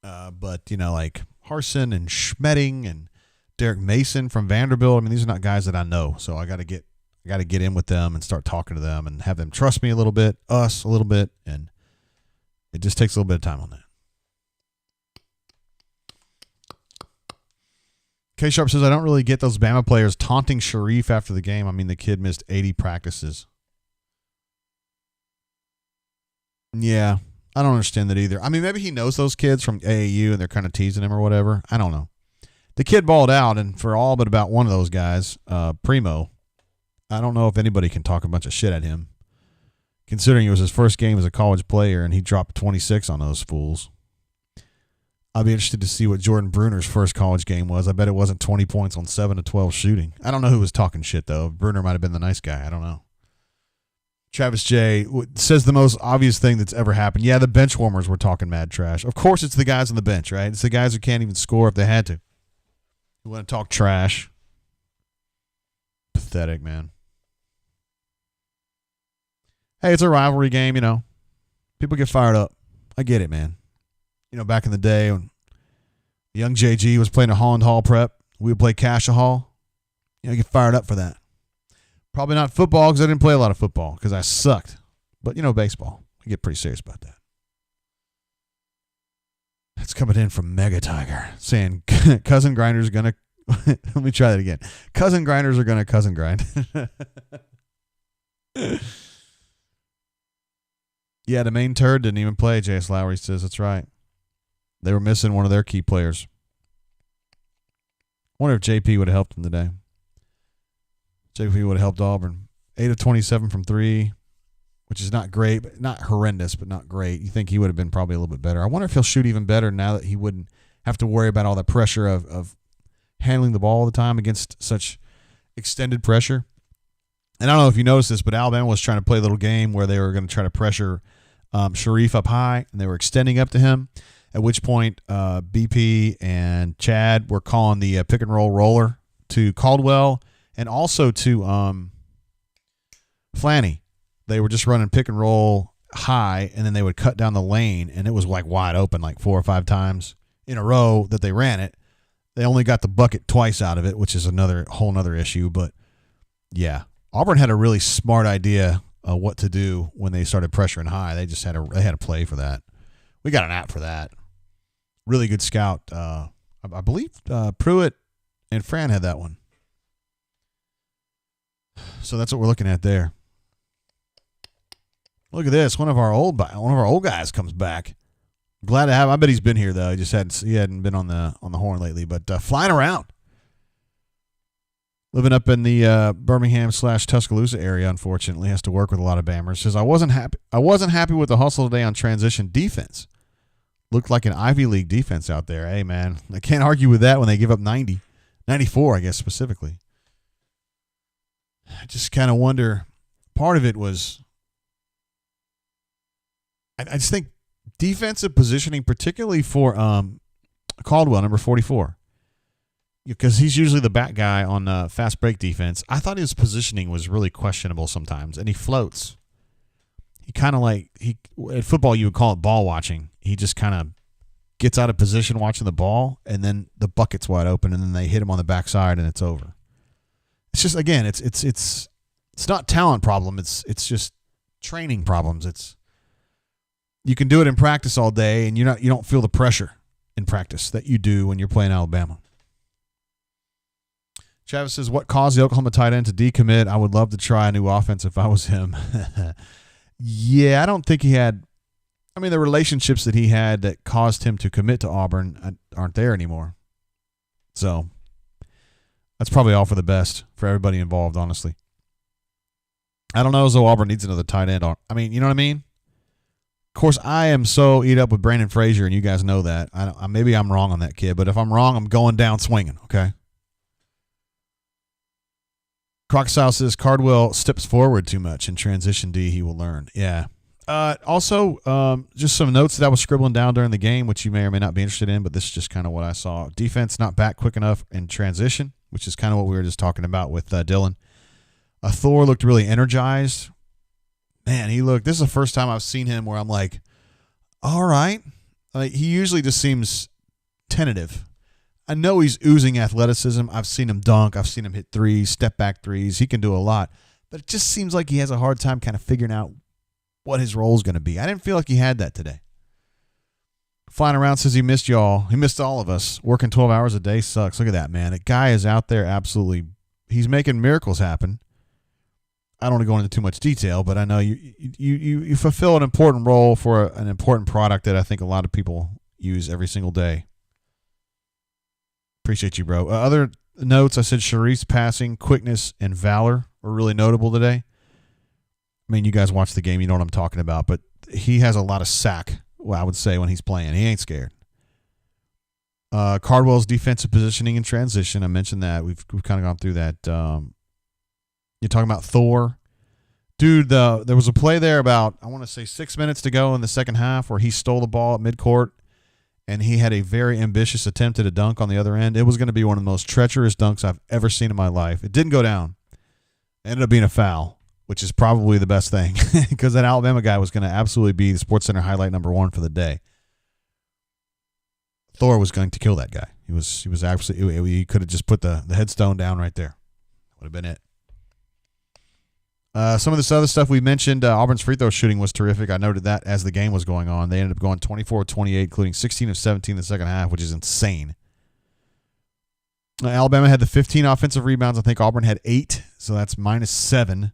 But, you know, like Harsin and Schmetting and Derek Mason from Vanderbilt, I mean, these are not guys that I know. So I got to get in with them and start talking to them and have them trust me a little bit, us a little bit, and it just takes a little bit of time on that. K Sharp says, I don't really get those Bama players taunting Sharife after the game. I mean, the kid missed 80 practices. Yeah, I don't understand that either. I mean, maybe he knows those kids from AAU and they're kind of teasing him or whatever. I don't know. The kid balled out, and for all but about one of those guys, Primo, I don't know if anybody can talk a bunch of shit at him, considering it was his first game as a college player and he dropped 26 on those fools. I'll be interested to see what Jordan Bruner's first college game was. I bet it wasn't 20 points on 7 to 12 shooting. I don't know who was talking shit, though. Bruner might have been the nice guy. I don't know. Travis J. says the most obvious thing that's ever happened. Yeah, the bench warmers were talking mad trash. Of course it's the guys on the bench, right? It's the guys who can't even score if they had to. Who want to talk trash. Pathetic, man. Hey, it's a rivalry game, you know. People get fired up. I get it, man. You know, back in the day when young JG was playing a Holland Hall prep, we would play Cassia Hall. You know, get fired up for that. Probably not football because I didn't play a lot of football because I sucked. But, you know, baseball. I get pretty serious about that. That's coming in from Mega Tiger saying Cousin Grinder's going to – let me try that again. Cousin Grinders are going to cousin grind. Yeah, the main turd didn't even play, J.S. Lowry says. That's right. They were missing one of their key players. I wonder if JP would have helped them today. JP would have helped Auburn. 8 of 27 from 3, which is not great, but not horrendous, but not great. You think he would have been probably a little bit better. I wonder if he'll shoot even better now that he wouldn't have to worry about all the pressure of handling the ball all the time against such extended pressure. And I don't know if you noticed this, but Alabama was trying to play a little game where they were going to try to pressure Sharife up high, and they were extending up to him, at which point BP and Chad were calling the pick and roll roller to Caldwell and also to Flanny. They were just running pick and roll high, and then they would cut down the lane, and it was like wide open like 4 or 5 times in a row that they ran it. They only got the bucket twice out of it, which is whole nother issue. But, yeah, Auburn had a really smart idea of what to do when they started pressuring high. They just had a play for that. We got an app for that. really good scout. I believe Pruitt and Fran had that one. So that's what we're looking at there. Look at this. One of our old guys comes back. Glad to have him. I bet he's been here though. He hadn't been on the horn lately, but flying around. Living up in the Birmingham/Tuscaloosa area, unfortunately, has to work with a lot of Bammers. Says I wasn't happy with the hustle today on transition defense. Looked like an Ivy League defense out there. Hey man, I can't argue with that when they give up 90, 94, I guess specifically. I just kind of wonder. Part of it was, I just think defensive positioning, particularly for Caldwell, number 44. Because he's usually the back guy on fast break defense. I thought his positioning was really questionable sometimes, and he floats. He kind of at football you would call it ball watching. He just kind of gets out of position watching the ball, and then the bucket's wide open, and then they hit him on the backside, and it's over. It's just, again, it's not talent problem. It's just training problems. You can do it in practice all day, and you don't feel the pressure in practice that you do when you're playing Alabama. Travis says, what caused the Oklahoma tight end to decommit? I would love to try a new offense if I was him. Yeah, I don't think he had – I mean, the relationships that he had that caused him to commit to Auburn aren't there anymore. So that's probably all for the best for everybody involved, honestly. I don't know as though Auburn needs another tight end. I mean, you know what I mean? Of course, I am so eat up with Brandon Frazier, and you guys know that. Maybe I'm wrong on that kid, but if I'm wrong, I'm going down swinging, okay? Crocodile says Cardwell steps forward too much in transition D. He will learn. Yeah. Also, just some notes that I was scribbling down during the game, which you may or may not be interested in, but this is just kind of what I saw. Defense not back quick enough in transition, which is kind of what we were just talking about with Dylan. Thor looked really energized. Man, this is the first time I've seen him where I'm like, all right. He usually just seems tentative. I know he's oozing athleticism. I've seen him dunk. I've seen him hit threes, step back threes. He can do a lot. But it just seems like he has a hard time kind of figuring out what his role is going to be. I didn't feel like he had that today. Flying around says he missed y'all. He missed all of us. Working 12 hours a day sucks. Look at that, man. A guy is out there absolutely. He's making miracles happen. I don't want to go into too much detail, but I know you fulfill an important role for an important product that I think a lot of people use every single day. Appreciate you, bro. Other notes, I said Sharife's passing, quickness, and valor were really notable today. I mean, you guys watch the game, you know what I'm talking about, but he has a lot of sack, I would say, when he's playing. He ain't scared. Cardwell's defensive positioning and transition, I mentioned that. We've kind of gone through that. You're talking about Thor. Dude, there was a play there about, I want to say 6 minutes to go in the second half where he stole the ball at midcourt. And he had a very ambitious attempt at a dunk on the other end. It was going to be one of the most treacherous dunks I've ever seen in my life. It didn't go down. It ended up being a foul, which is probably the best thing because that Alabama guy was going to absolutely be the SportsCenter highlight number one for the day. Thor was going to kill that guy. He was absolutely. He could have just put the headstone down right there. Would have been it. Some of this other stuff we mentioned, Auburn's free throw shooting was terrific. I noted that as the game was going on. They ended up going 24-28, including 16 of 17 in the second half, which is insane. Alabama had the 15 offensive rebounds. I think Auburn had 8, so that's -7.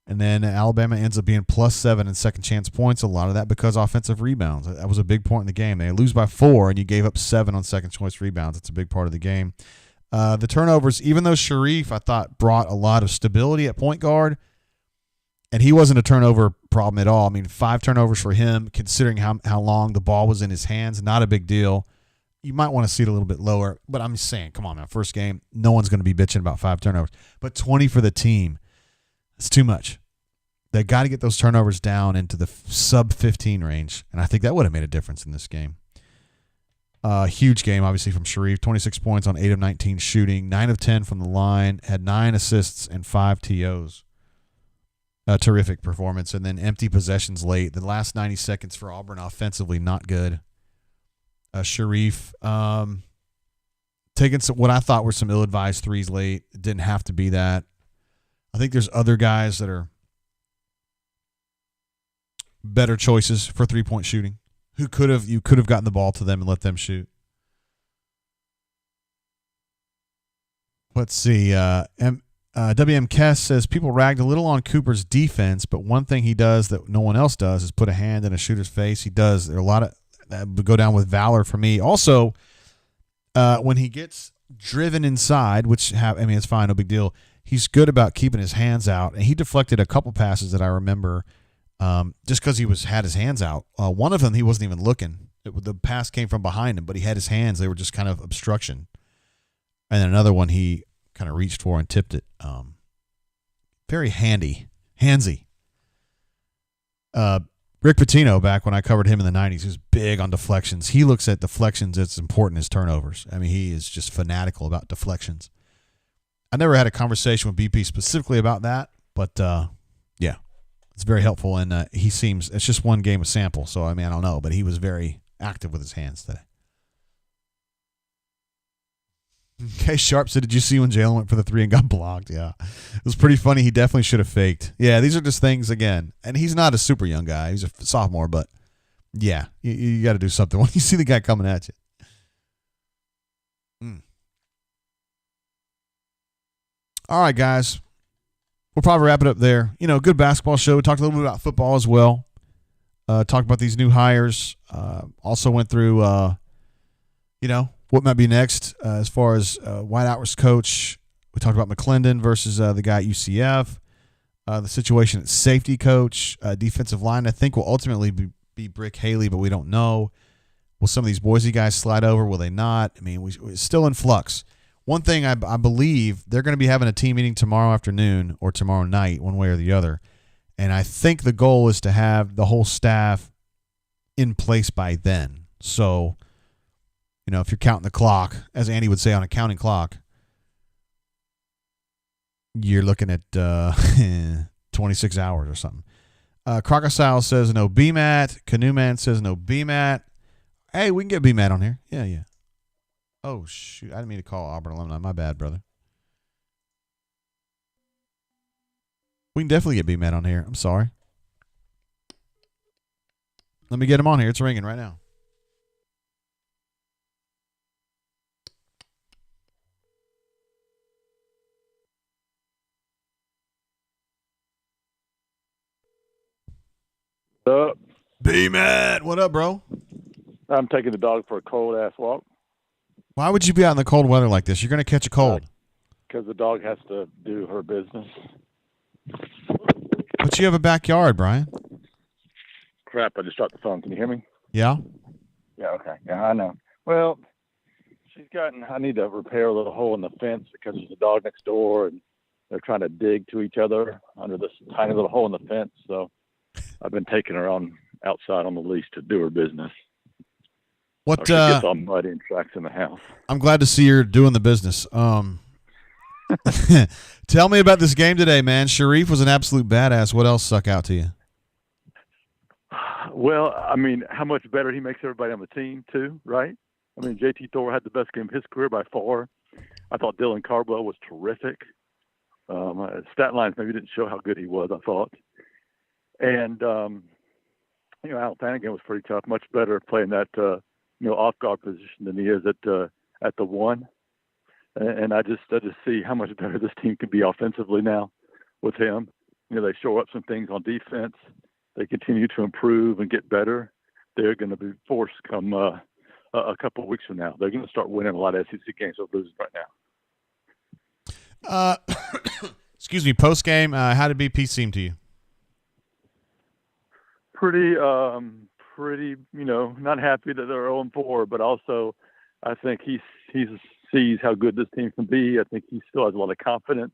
And then Alabama ends up being +7 in second chance points. A lot of that because offensive rebounds. That was a big point in the game. They lose by 4, and you gave up 7 on second choice rebounds. It's a big part of the game. The turnovers, even though Sharife, I thought, brought a lot of stability at point guard, and he wasn't a turnover problem at all. I mean, 5 turnovers for him, considering how long the ball was in his hands, not a big deal. You might want to see it a little bit lower, but I'm just saying, come on, man. First game, no one's going to be bitching about 5 turnovers. But 20 for the team, it's too much. They got to get those turnovers down into the sub-15 range, and I think that would have made a difference in this game. Huge game, obviously, from Sharife. 26 points on 8 of 19 shooting, 9 of 10 from the line, had 9 assists and 5 TOs. Terrific performance. And then empty possessions late. The last 90 seconds for Auburn offensively, not good. Sharife taking what I thought were some ill-advised threes late. It didn't have to be that. I think there's other guys that are better choices for three-point shooting you could have gotten the ball to them and let them shoot. Let's see. WM Kess says people ragged a little on Cooper's defense, but one thing he does that no one else does is put a hand in a shooter's face. He does. There are a lot of that would go down with valor for me. Also, when he gets driven inside, which it's fine, no big deal. He's good about keeping his hands out, and he deflected a couple passes that I remember just because he had his hands out. One of them he wasn't even looking. The pass came from behind him, but he had his hands. They were just kind of obstruction. And then another one he kind of reached for and tipped it. Very handsy. Rick Pitino, back when I covered him in the 90s, he was big on deflections. He looks at deflections as important as turnovers. I mean, he is just fanatical about deflections. I never had a conversation with BP specifically about that, but yeah, it's very helpful. And it's just one game of sample, so I don't know, but he was very active with his hands today. Okay, Sharp said, did you see when Jalen went for the 3 and got blocked? Yeah. It was pretty funny. He definitely should have faked. Yeah, these are just things, again. And he's not a super young guy. He's a sophomore, but yeah, you got to do something when you see the guy coming at you. All right, guys. We'll probably wrap it up there. Good basketball show. We talked a little bit about football as well. Talked about these new hires. Also went through, what might be next as far as wide out coach. We talked about McClendon versus the guy at UCF. The situation at safety coach, defensive line, I think will ultimately be Brick Haley, but we don't know. Will some of these Boise guys slide over? Will they not? We're still in flux. One thing I believe, they're going to be having a team meeting tomorrow afternoon or tomorrow night, one way or the other. And I think the goal is to have the whole staff in place by then. So, if you're counting the clock, as Andy would say on a counting clock, you're looking at 26 hours or something. Crocodile says no BMAT. Canoe Man says no BMAT. Hey, we can get BMAT on here. Yeah. Oh, shoot. I didn't mean to call Auburn alumni. My bad, brother. We can definitely get BMAT on here. I'm sorry. Let me get him on here. It's ringing right now. Up. B-Matt, what up, bro? I'm taking the dog for a cold-ass walk. Why would you be out in the cold weather like this? You're going to catch a cold. Because the dog has to do her business. But you have a backyard, Brian. Crap, I just dropped the phone. Can you hear me? Yeah? Yeah, okay. Yeah, I know. Well, I need to repair a little hole in the fence because there's a dog next door, and they're trying to dig to each other under this tiny little hole in the fence, so I've been taking her outside on the leash to do her business. What she gets all muddy and tracks in the house. I'm glad to see you're doing the business. Tell me about this game today, man. Sharife was an absolute badass. What else stuck out to you? Well, how much better he makes everybody on the team, too, right? JT Thor had the best game of his career by far. I thought Dylan Carbwell was terrific. Stat lines maybe didn't show how good he was, I thought. And, Al Flanagan was pretty tough, much better playing that, off guard position than he is at the one. And I just see how much better this team can be offensively now with him. They show up some things on defense. They continue to improve and get better. They're going to be forced come a couple of weeks from now. They're going to start winning a lot of SEC games they're losing right now. Excuse me, post game, how did BP seem to you? Pretty, not happy that they're 0-4, but also I think he sees how good this team can be. I think he still has a lot of confidence.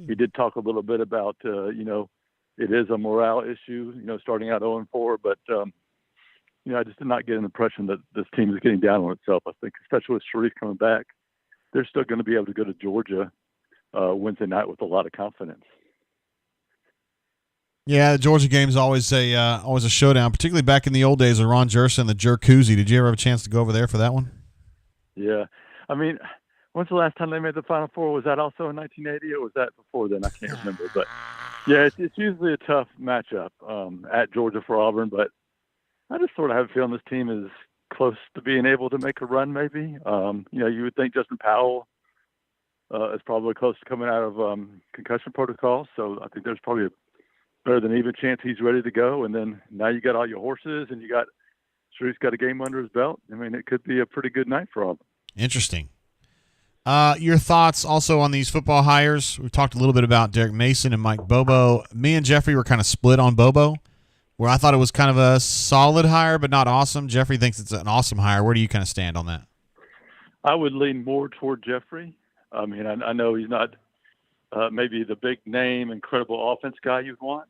He did talk a little bit about, it is a morale issue, starting out 0-4, but, I just did not get an impression that this team is getting down on itself. I think, especially with Sharife coming back, they're still going to be able to go to Georgia Wednesday night with a lot of confidence. Yeah, the Georgia game is always a showdown, particularly back in the old days of Ron Jerson and the Jerkoozy. Did you ever have a chance to go over there for that one? Yeah. When's the last time they made the Final Four? Was that also in 1980 or was that before then? I can't remember. But, yeah, it's usually a tough matchup at Georgia for Auburn. But, I just sort of have a feeling this team is close to being able to make a run. Maybe you would think Justin Powell is probably close to coming out of concussion protocol, so I think there's probably a better than even chance he's ready to go. And then now you got all your horses, and you got Sharife's got a game under his belt. I mean, it could be a pretty good night for him. Interesting. Your thoughts also on these football hires? We've talked a little bit about Derek Mason and Mike Bobo. Me and Jeffrey were kind of split on Bobo, where I thought it was kind of a solid hire but not awesome. Jeffrey thinks it's an awesome hire. Where do you kind of stand on that? I would lean more toward Jeffrey. I mean, I know he's not maybe the big name, incredible offense guy you'd want,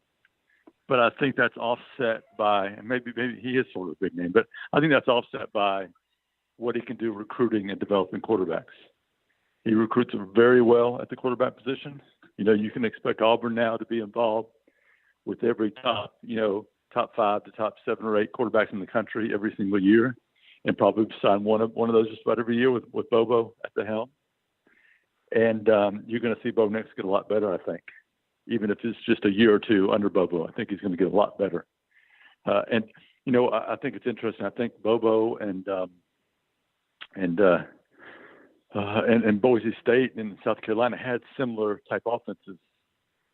but I think that's offset by, and maybe he is sort of a big name, but I think that's offset by what he can do recruiting and developing quarterbacks. He recruits very well at the quarterback position. You can expect Auburn now to be involved with every top 5 to top 7 or 8 quarterbacks in the country every single year, and probably sign one of those just about every year with Bobo at the helm. And you're going to see Bo Nix get a lot better, I think, even if it's just a year or two under Bobo. I think he's going to get a lot better. I think it's interesting. I think Bobo and Boise State and South Carolina had similar type offenses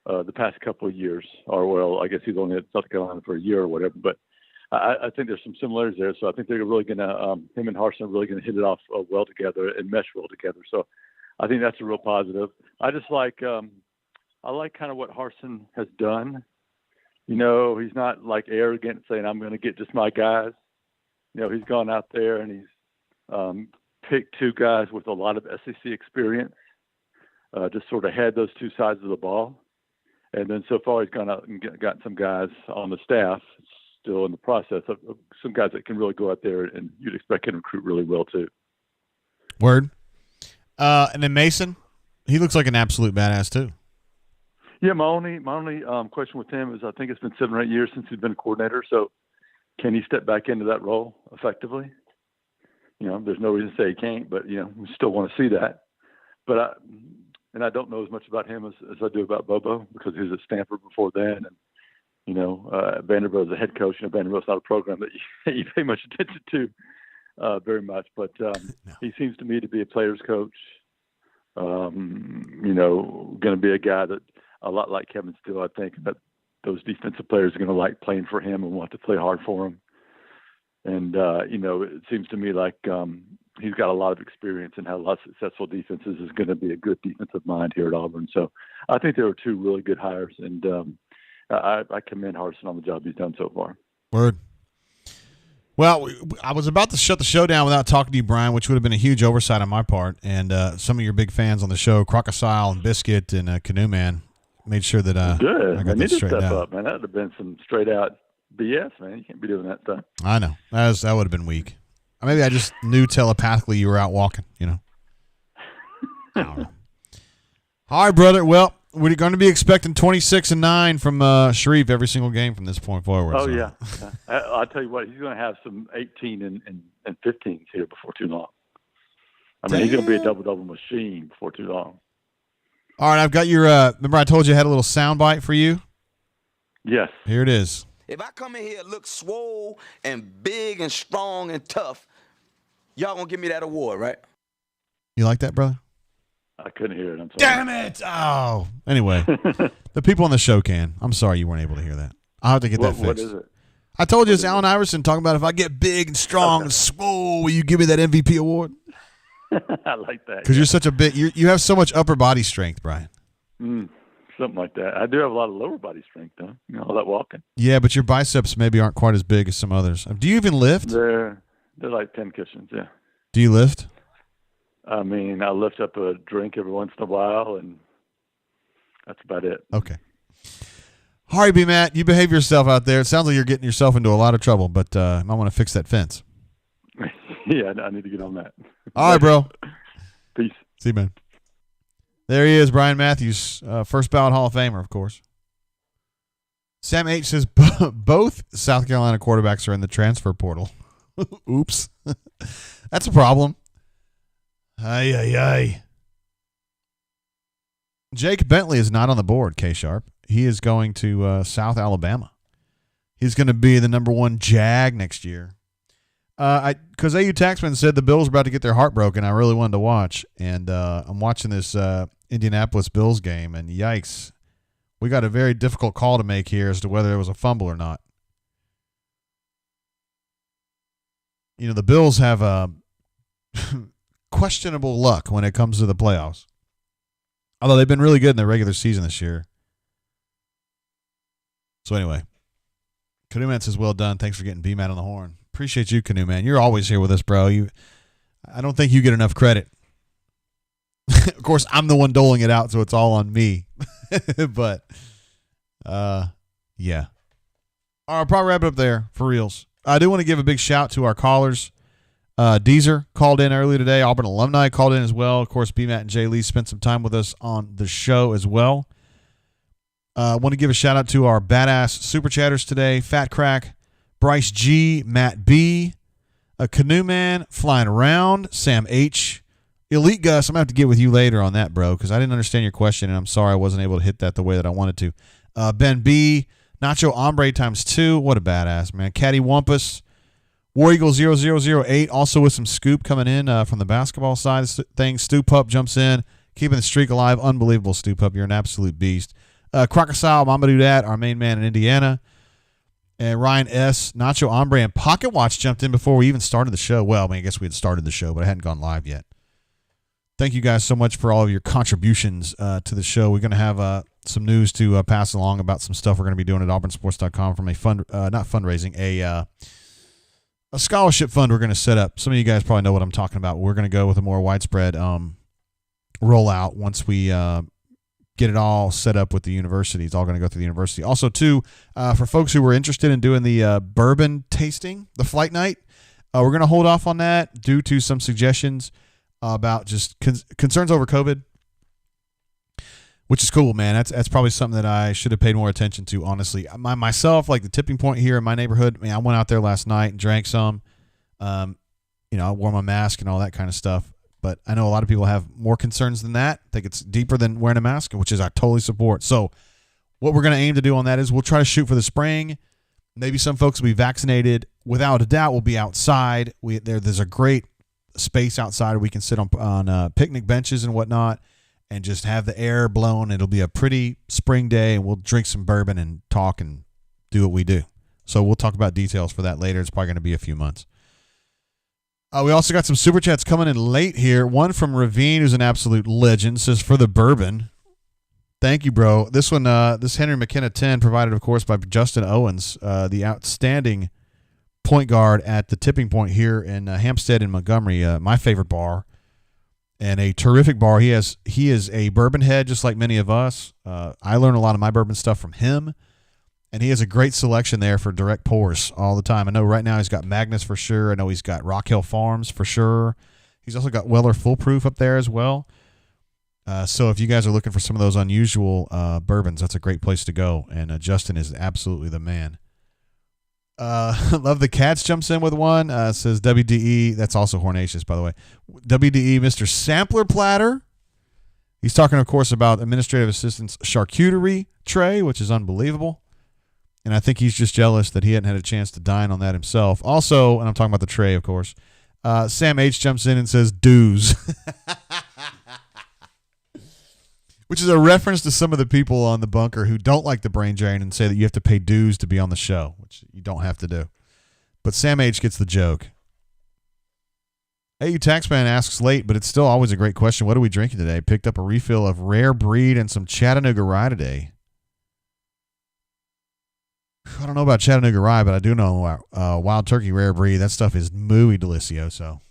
the past couple of years. Or, well, I guess he's only at South Carolina for a year or whatever. But I think there's some similarities there. So I think they're really going to him and Harsin are really going to hit it off well together and mesh well together. So I think that's a real positive. I just like I like kind of what Harsin has done. He's not like arrogant saying I'm going to get just my guys. He's gone out there and he's picked 2 guys with a lot of SEC experience, just sort of had those 2 sides of the ball. And then so far he's gone out and got some guys on the staff still in the process of some guys that can really go out there and you'd expect can recruit really well too. Word. And then Mason, he looks like an absolute badass too. Yeah, my only question with him is I think it's been 7 or 8 years since he's been a coordinator. So can he step back into that role effectively? There's no reason to say he can't, but we still want to see that. But I don't know as much about him as I do about Bobo because he was at Stanford before then, and Vanderbilt is a head coach. Vanderbilt's not a program that you pay much attention to very much, but No. He seems to me to be a player's coach. Going to be a guy that a lot like Kevin Steele, I think that those defensive players are going to like playing for him and want to play hard for him. And, it seems to me like he's got a lot of experience and had a lot of successful defenses, is going to be a good defensive mind here at Auburn. So I think there were 2 really good hires, and I commend Harsin on the job he's done so far. Word. Well, I was about to shut the show down without talking to you, Brian, which would have been a huge oversight on my part. And some of your big fans on the show, Crocodile and Biscuit and Canoe Man, made sure that good. I got that straightened out. Up, man. That would have been some straight out BS, man. You can't be doing that stuff. I know. That would have been weak. Maybe I just knew telepathically you were out walking, I don't know. All right, brother. Well, we're going to be expecting 26-9 from Sharife every single game from this point forward. Oh, so. yeah. I'll tell you what, he's going to have some 18 and 15s here before too long. He's going to be a double-double machine before too long. All right, I've got your remember I told you I had a little sound bite for you? Yes. Here it is. If I come in here and look swole and big and strong and tough, y'all gonna give me that award, right? You like that, brother? I couldn't hear it. I'm sorry. Damn it! Oh. Anyway, the people on the show can. I'm sorry you weren't able to hear that. I'll have to get that fixed. What is it? I told you it's Allen Iverson talking about if I get big and strong and swole, will you give me that MVP award? I like that. Because you're such a big, you have so much upper body strength, Brian. Something like that. I do have a lot of lower body strength, though. All that walking. Yeah, but your biceps maybe aren't quite as big as some others. Do you even lift? They're like 10 cushions, yeah. Do you lift? I lift up a drink every once in a while, and that's about it. Okay. All right, B-Matt, you behave yourself out there. It sounds like you're getting yourself into a lot of trouble, but I might want to fix that fence. Yeah, I need to get on that. All right, bro. Peace. See you, man. There he is, Brian Matthews, first ballot Hall of Famer, of course. Sam H. says both South Carolina quarterbacks are in the transfer portal. Oops. That's a problem. Ay. Jake Bentley is not on the board, K-Sharp. He is going to South Alabama. he's going to be the number 1 Jag next year. Because AU Taxman said the Bills were about to get their heart broken. I really wanted to watch. And I'm watching this Indianapolis Bills game, and yikes. We got a very difficult call to make here as to whether it was a fumble or not. You know, the Bills have questionable luck when it comes to the playoffs. Although they've been really good in the regular season this year. So anyway, Canoe Man says, well done. Thanks for getting B-Man on the horn. Appreciate you, Canoe Man. You're always here with us, bro. I don't think you get enough credit. Of course, I'm the one doling it out, so it's all on me. But, yeah. All right, I'll probably wrap it up there for reals. I do want to give a big shout to our callers. Deezer called in earlier today. Auburn alumni called in as well. Of course, B-Matt and Jay Lee spent some time with us on the show as well. I want to give a shout out to our badass super chatters today. Fat Crack, Bryce G, Matt B, a Canoe Man, Flying Around, Sam H, Elite Gus. I'm going to have to get with you later on that, bro, because I didn't understand your question, and I'm sorry I wasn't able to hit that the way that I wanted to. Ben B, Nacho Ombre ×2. What a badass, man. Caddy Wampus, War Eagle 0008, also with some scoop coming in from the basketball side of things. Stu Pup jumps in, keeping the streak alive. Unbelievable, Stu Pup. You're an absolute beast. Crocodile, Mama Do That, our main man in Indiana. And Ryan S., Nacho Ombre, and Pocket Watch jumped in before we even started the show. Well, I mean, I guess we had started the show, but it hadn't gone live yet. Thank you guys so much for all of your contributions to the show. We're going to have some news to pass along about some stuff we're going to be doing at auburnsports.com from a not fundraising, a scholarship fund we're going to set up. Some of you guys probably know what I'm talking about. We're going to go with a more widespread rollout once we get it all set up with the university. It's all going to go through the university. Also, too, for folks who were interested in doing the bourbon tasting, the flight night, we're going to hold off on that due to some suggestions about just concerns over COVID, which is cool, man. That's probably something that I should have paid more attention to, honestly. Myself, like the tipping point here in my neighborhood, I went out there last night and drank some. I wore my mask and all that kind of stuff. But I know a lot of people have more concerns than that. I think it's deeper than wearing a mask, which is I totally support. So what we're going to aim to do on that is we'll try to shoot for the spring. Maybe some folks will be vaccinated. Without a doubt, we'll be outside. There's a great space outside where we can sit on picnic benches and whatnot and just have the air blown. It'll be a pretty spring day, and we'll drink some bourbon and talk and do what we do. So we'll talk about details for that later. It's probably going to be a few months. We also got some super chats coming in late here. One from Ravine, who's an absolute legend, says, for the bourbon. Thank you, bro. This one, this Henry McKenna 10, provided, of course, by Justin Owens, the outstanding point guard at the Tipping Point here in Hampstead and Montgomery, my favorite bar, and a terrific bar. He is a bourbon head, just like many of us. I learn a lot of my bourbon stuff from him. And he has a great selection there for direct pours all the time. I know right now he's got Magnus for sure. I know he's got Rock Hill Farms for sure. He's also got Weller Foolproof up there as well. So if you guys are looking for some of those unusual bourbons, that's a great place to go. And Justin is absolutely the man. Love the Cats jumps in with one. Says WDE. That's also Hornacious, by the way. WDE Mr. Sampler Platter. He's talking, of course, about administrative assistant's charcuterie tray, which is unbelievable. And I think he's just jealous that he hadn't had a chance to dine on that himself. Also, and I'm talking about the tray, of course, Sam H. jumps in and says, dues. Which is a reference to some of the people on the bunker who don't like the brain drain and say that you have to pay dues to be on the show, which you don't have to do. But Sam H. gets the joke. AU Taxman asks late, but it's still always a great question. What are we drinking today? Picked up a refill of Rare Breed and some Chattanooga Rye today. I don't know about Chattanooga Rye, but I do know Wild Turkey Rare Breed. That stuff is muy delicioso.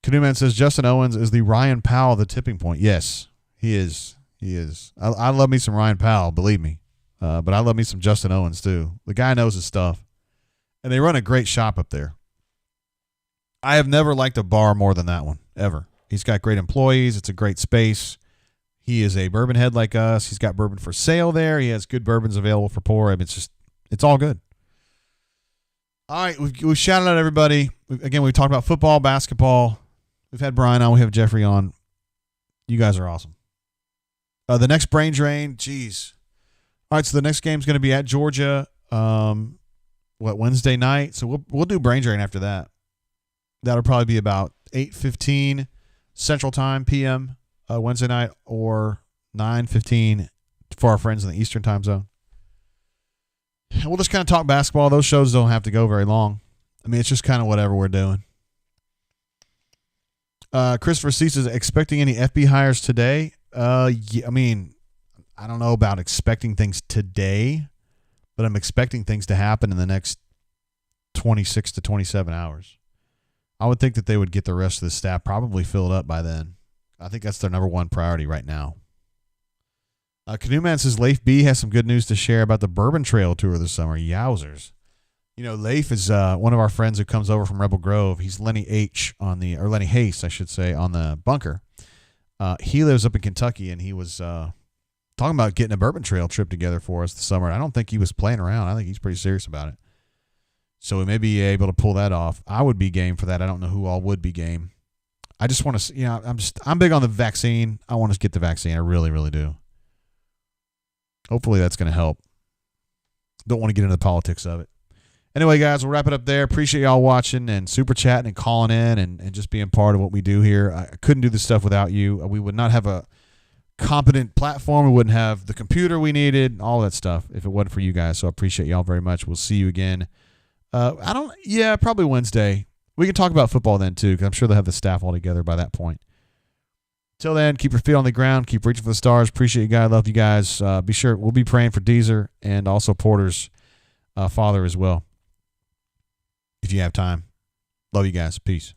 Canoe Man says Justin Owens is the Ryan Powell of the Tipping Point. Yes, he is. He is. I love me some Ryan Powell, believe me. But I love me some Justin Owens, too. The guy knows his stuff. And they run a great shop up there. I have never liked a bar more than that one, ever. He's got great employees. It's a great space. He is a bourbon head like us. He's got bourbon for sale there. He has good bourbons available for pour. I mean, it's all good. All right, we've shouted out everybody. Again, we've talked about football, basketball. We've had Brian on. We have Jeffrey on. You guys are awesome. The next brain drain, geez. All right, so the next game's going to be at Georgia, Wednesday night. So we'll do brain drain after that. That'll probably be about 8:15 Central Time p.m. Wednesday night, or 9:15 for our friends in the Eastern Time Zone. And we'll just kind of talk basketball. Those shows don't have to go very long. I mean, it's just kind of whatever we're doing. Christopher C says, expecting any FB hires today? Yeah, I mean, I don't know about expecting things today, but I'm expecting things to happen in the next 26 to 27 hours. I would think that they would get the rest of the staff probably filled up by then. I think that's their number one priority right now. Canoeman says Leif B has some good news to share about the Bourbon Trail Tour this summer. Yowzers. You know, Leif is one of our friends who comes over from Rebel Grove. He's Lenny Hayes, I should say, on the bunker. He lives up in Kentucky, and he was talking about getting a Bourbon Trail trip together for us this summer. I don't think he was playing around. I think he's pretty serious about it. So we may be able to pull that off. I would be game for that. I don't know who all would be game. I just want to, I'm big on the vaccine. I want to get the vaccine. I really, really do. Hopefully that's going to help. Don't want to get into the politics of it. Anyway, guys, we'll wrap it up there. Appreciate y'all watching and super chatting and calling in and just being part of what we do here. I couldn't do this stuff without you. We would not have a competent platform. We wouldn't have the computer we needed, all that stuff, if it wasn't for you guys. So I appreciate y'all very much. We'll see you again. Probably Wednesday. We can talk about football then, too, because I'm sure they'll have the staff all together by that point. Till then, keep your feet on the ground. Keep reaching for the stars. Appreciate you guys. Love you guys. Be sure we'll be praying for Deezer and also Porter's father as well, if you have time. Love you guys. Peace.